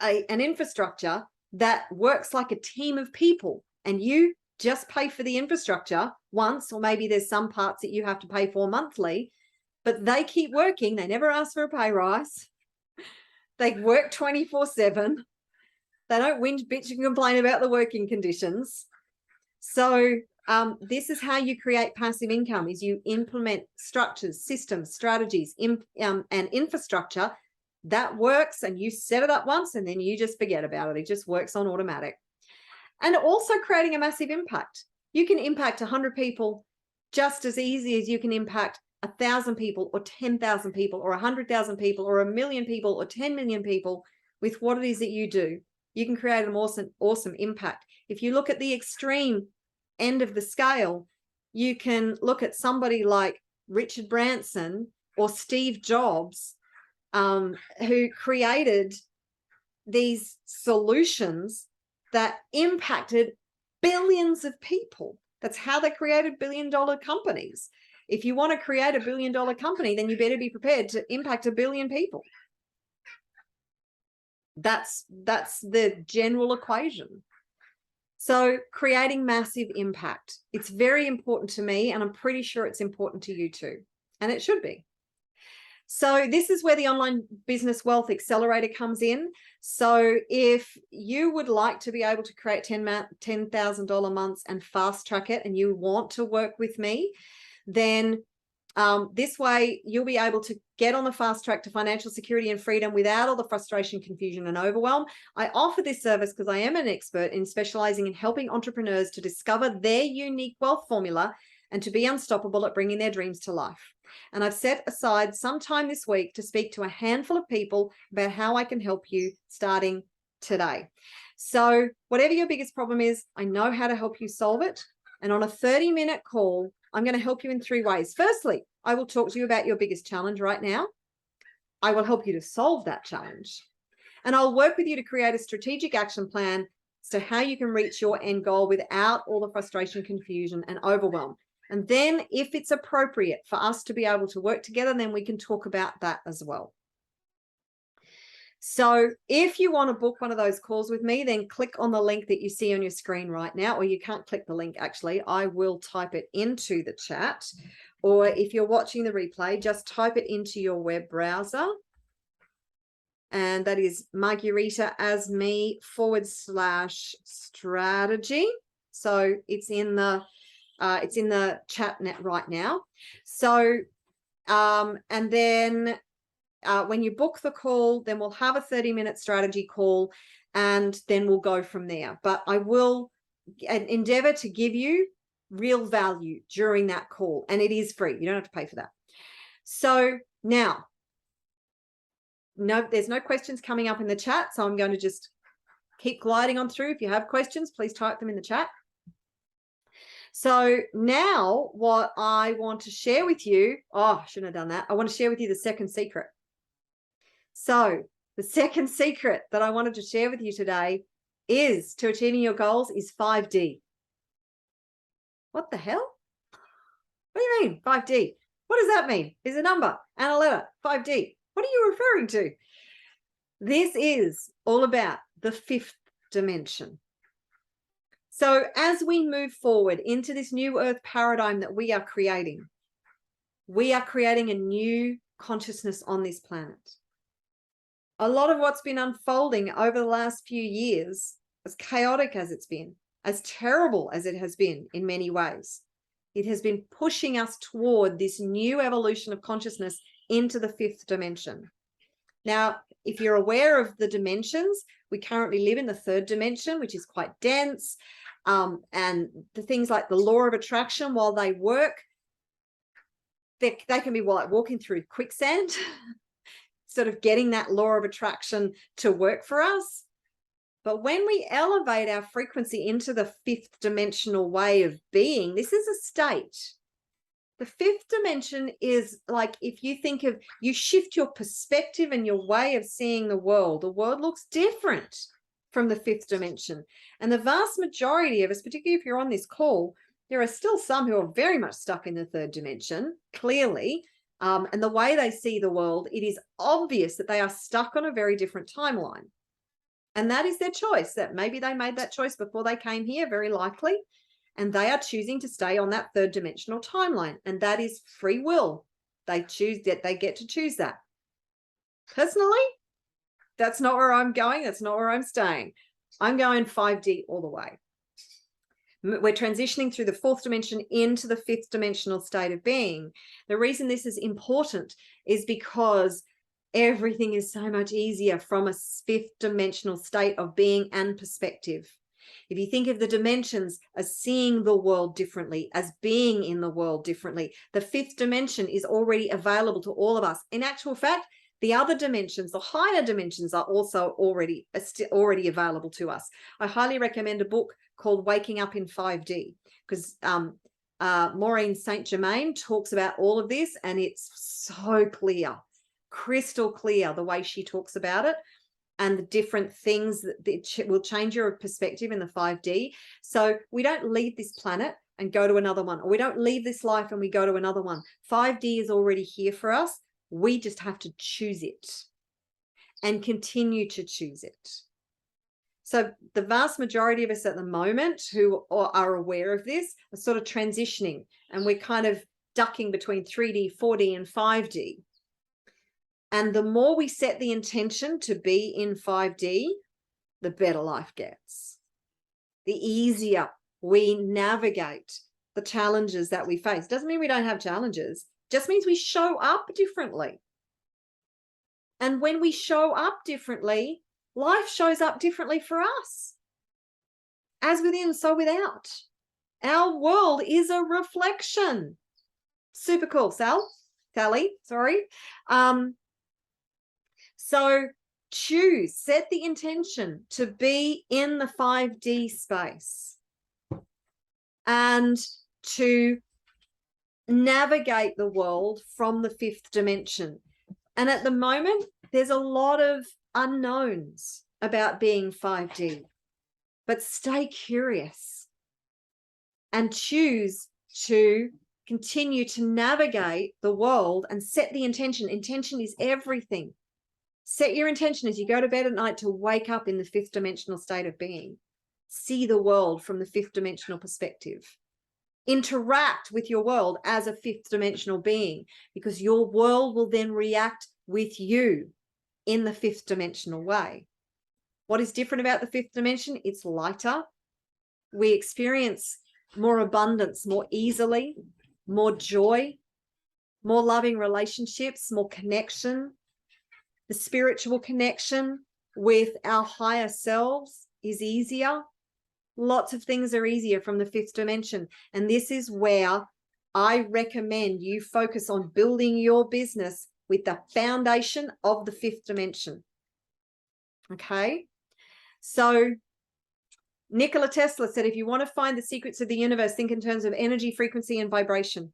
an infrastructure that works like a team of people, and you just pay for the infrastructure once, or maybe there's some parts that you have to pay for monthly, but they keep working. They never ask for a pay rise. They work 24/7. They don't whinge, bitch, and complain about the working conditions. So this is how you create passive income: is you implement structures, systems, strategies, and infrastructure that works, and you set it up once and then you just forget about it. It just works on automatic. And also creating a massive impact. You can impact 100 people just as easy as you can impact 1,000 people or 10,000 people or 100,000 people or 1,000,000 people or 10 million people with what it is that you do. You can create an awesome impact. If you look at the extreme end of the scale, you can look at somebody like Richard Branson or Steve Jobs, who created these solutions that impacted billions of people. That's how they created billion-dollar companies. If you want to create a billion-dollar company, then you better be prepared to impact 1 billion people. That's the general equation. So creating massive impact, it's very important to me, and I'm pretty sure it's important to you too, and it should be. So this is where the Online Business Wealth Accelerator comes in. So if you would like to be able to create $10,000 months and fast track it, and you want to work with me, then this way you'll be able to get on the fast track to financial security and freedom without all the frustration, confusion, and overwhelm. I offer this service because I am an expert in specializing in helping entrepreneurs to discover their unique wealth formula and to be unstoppable at bringing their dreams to life. And I've set aside some time this week to speak to a handful of people about how I can help you starting today. So whatever your biggest problem is, I know how to help you solve it. And on a 30-minute call, I'm going to help you in 3 ways. Firstly, I will talk to you about your biggest challenge right now. I will help you to solve that challenge. And I'll work with you to create a strategic action plan as to how you can reach your end goal without all the frustration, confusion, and overwhelm. And then if it's appropriate for us to be able to work together, then we can talk about that as well. So if you want to book one of those calls with me, then click on the link that you see on your screen right now, or you can't click the link, actually. I will type it into the chat. Or if you're watching the replay, just type it into your web browser. And that is Marguerita as me /strategy. So it's in the chat net right now. So and then when you book the call, then we'll have a 30-minute strategy call, and then we'll go from there. But I will endeavor to give you real value during that call, and it is free. You don't have to pay for that. So now, no, there's no questions coming up in the chat, so I'm going to just keep gliding on through. If you have questions, please type them in the chat. So now what I want to share with you, I shouldn't have done that. I want to share with you the second secret. So the second secret that I wanted to share with you today is to achieving your goals is 5D. What the hell? What do you mean 5D? What does that mean? Is a number and a letter, 5D. What are you referring to? This is all about the fifth dimension. So as we move forward into this new earth paradigm that we are creating a new consciousness on this planet. A lot of what's been unfolding over the last few years, as chaotic as it's been, as terrible as it has been in many ways, it has been pushing us toward this new evolution of consciousness into the fifth dimension. Now, if you're aware of the dimensions, we currently live in the third dimension, which is quite dense. And the things like the law of attraction, while they work, they can be like walking through quicksand, sort of getting that law of attraction to work for us. But when we elevate our frequency into the fifth dimensional way of being, this is a state. The fifth dimension is like, if you think of, you shift your perspective and your way of seeing the world looks different from the fifth dimension. And the vast majority of us, particularly if you're on this call, there are still some who are very much stuck in the third dimension, clearly. And the way they see the world, it is obvious that they are stuck on a very different timeline. And that is their choice. That maybe they made that choice before they came here, very likely. And they are choosing to stay on that third dimensional timeline. And that is free will. They choose that, they get to choose that. Personally, that's not where I'm going. That's not where I'm staying. I'm going 5D all the way. We're transitioning through the fourth dimension into the fifth dimensional state of being. The reason this is important is because everything is so much easier from a fifth dimensional state of being and perspective. If you think of the dimensions as seeing the world differently, as being in the world differently, the fifth dimension is already available to all of us. In actual fact, the other dimensions, the higher dimensions, are also already available to us. I highly recommend a book called Waking Up in 5D, because Maureen St. Germain talks about all of this, and it's so clear, crystal clear, the way she talks about it, and the different things that will change your perspective in the 5D. So we don't leave this planet and go to another one, or we don't leave this life and we go to another one. 5D is already here for us. We just have to choose it and continue to choose it. So the vast majority of us at the moment who are aware of this are sort of transitioning, and we're kind of ducking between 3D, 4D, and 5D. And the more we set the intention to be in 5D, the better life gets. The easier we navigate the challenges that we face. Doesn't mean we don't have challenges. Just means we show up differently. And when we show up differently, life shows up differently for us. As within, so without. Our world is a reflection. Super cool, Sally, sorry. So choose, set the intention to be in the 5D space and to navigate the world from the fifth dimension. And at the moment, there's a lot of unknowns about being 5D, but stay curious and choose to continue to navigate the world and set the intention. Intention is everything. Set your intention as you go to bed at night to wake up in the fifth dimensional state of being. See the world from the fifth dimensional perspective. Interact with your world as a fifth dimensional being, because your world will then react with you in the fifth dimensional way. What is different about the fifth dimension? It's lighter. We experience more abundance more easily, more joy, more loving relationships, more connection. The spiritual connection with our higher selves is easier. Lots of things are easier from the fifth dimension. And this is where I recommend you focus on building your business with the foundation of the fifth dimension. Okay. So Nikola Tesla said, if you want to find the secrets of the universe, think in terms of energy, frequency, and vibration.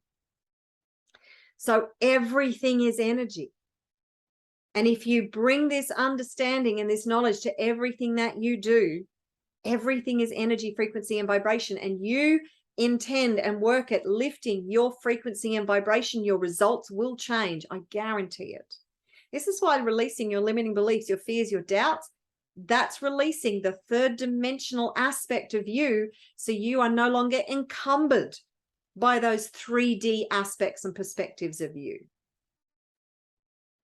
So everything is energy. And if you bring this understanding and this knowledge to everything that you do, everything is energy, frequency, and vibration, and you intend and work at lifting your frequency and vibration, your results will change. I guarantee it. This is why releasing your limiting beliefs, your fears, your doubts, that's releasing the third dimensional aspect of you, so you are no longer encumbered by those 3D aspects and perspectives of you.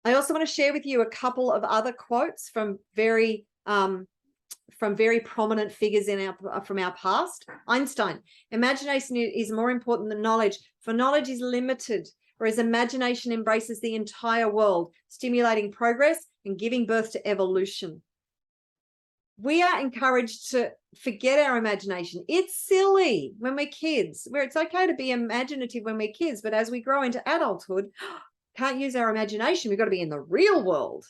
I also want to share with you a couple of other quotes from very prominent figures from our past. Einstein: imagination is more important than knowledge, for knowledge is limited, whereas imagination embraces the entire world, stimulating progress and giving birth to evolution. We are encouraged to forget our imagination. It's silly when we're kids, where it's okay to be imaginative when we're kids, but as we grow into adulthood, can't use our imagination. We've got to be in the real world.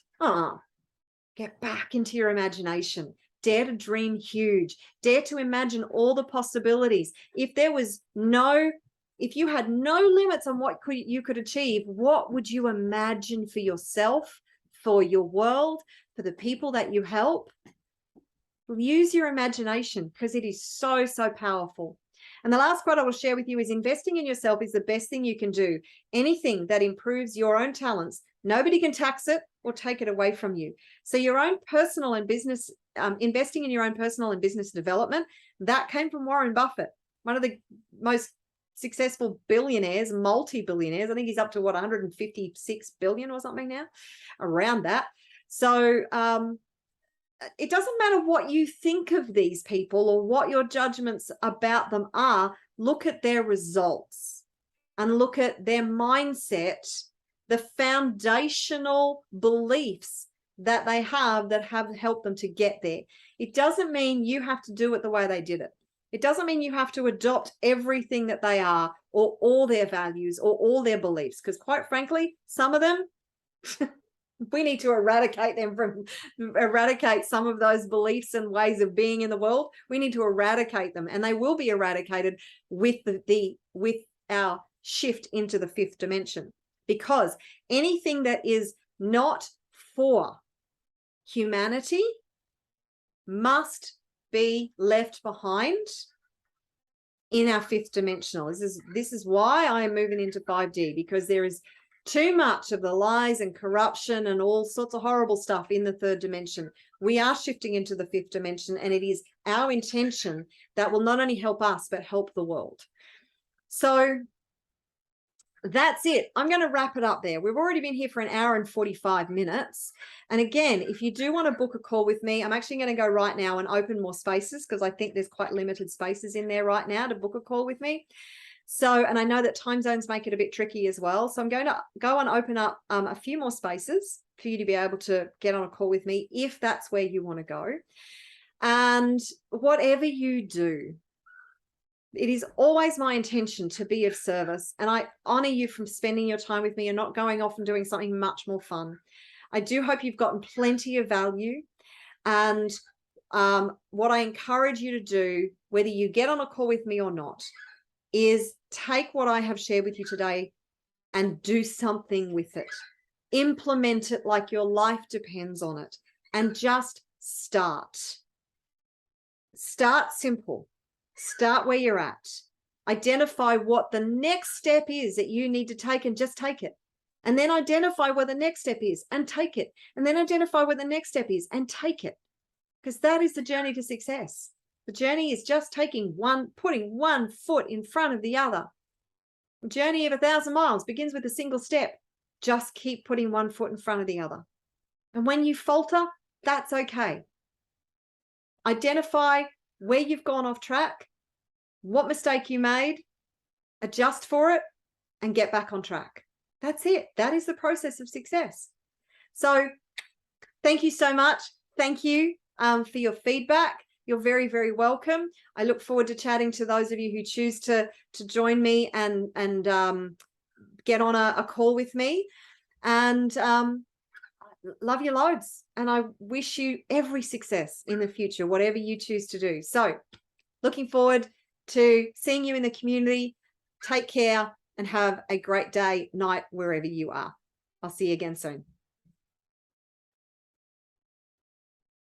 Get back into your imagination. Dare to dream huge. Dare to imagine all the possibilities. If you had no limits on what you could achieve, what would you imagine for yourself, for your world, for the people that you help? Use your imagination, because it is so, so powerful. And the last quote I will share with you is, investing in yourself is the best thing you can do. Anything that improves your own talents, nobody can tax it or take it away from you. So your own personal and business, investing in your own personal and business development, that came from Warren Buffett, one of the most successful billionaires, multi-billionaires. I think he's up to 156 billion or something now, around that. So it doesn't matter what you think of these people or what your judgments about them are. Look at their results and look at their mindset, the foundational beliefs that they have that have helped them to get there. It doesn't mean you have to do it the way they did it. It doesn't mean you have to adopt everything that they are, or all their values, or all their beliefs, because quite frankly, some of them, we need to eradicate some of those beliefs and ways of being in the world. We need to eradicate them, and they will be eradicated with with our shift into the fifth dimension, because anything that is not for humanity must be left behind in our fifth dimensional. This is why I am moving into 5D, because there is too much of the lies and corruption and all sorts of horrible stuff in the third dimension. We are shifting into the fifth dimension, and it is our intention that will not only help us, but help the world. So that's it. I'm going to wrap it up there. We've already been here for an hour and 45 minutes. And again, if you do want to book a call with me, I'm actually going to go right now and open more spaces, because I think there's quite limited spaces in there right now to book a call with me. So, and I know that time zones make it a bit tricky as well. So I'm going to go and open up a few more spaces for you to be able to get on a call with me, if that's where you want to go. And whatever you do, it is always my intention to be of service, and I honor you from spending your time with me and not going off and doing something much more fun. I do hope you've gotten plenty of value, and what I encourage you to do, whether you get on a call with me or not, is take what I have shared with you today and do something with it. Implement it like your life depends on it, and just start. Start simple. Start where you're at. Identify what the next step is that you need to take, and just take it. And then identify where the next step is and take it. And then identify where the next step is and take it. Because that is the journey to success. The journey is just putting one foot in front of the other. The journey of 1,000 miles begins with a single step. Just keep putting one foot in front of the other. And when you falter, that's okay. Identify where you've gone off track, what mistake you made, adjust for it, and get back on track. That's it. That is the process of success. So thank you so much. Thank you for your feedback. You're very, very welcome. I look forward to chatting to those of you who choose to join me and get on a call with me. And love you loads. And I wish you every success in the future, whatever you choose to do. So looking forward to seeing you in the community. Take care and have a great day, night, wherever you are. I'll see you again soon.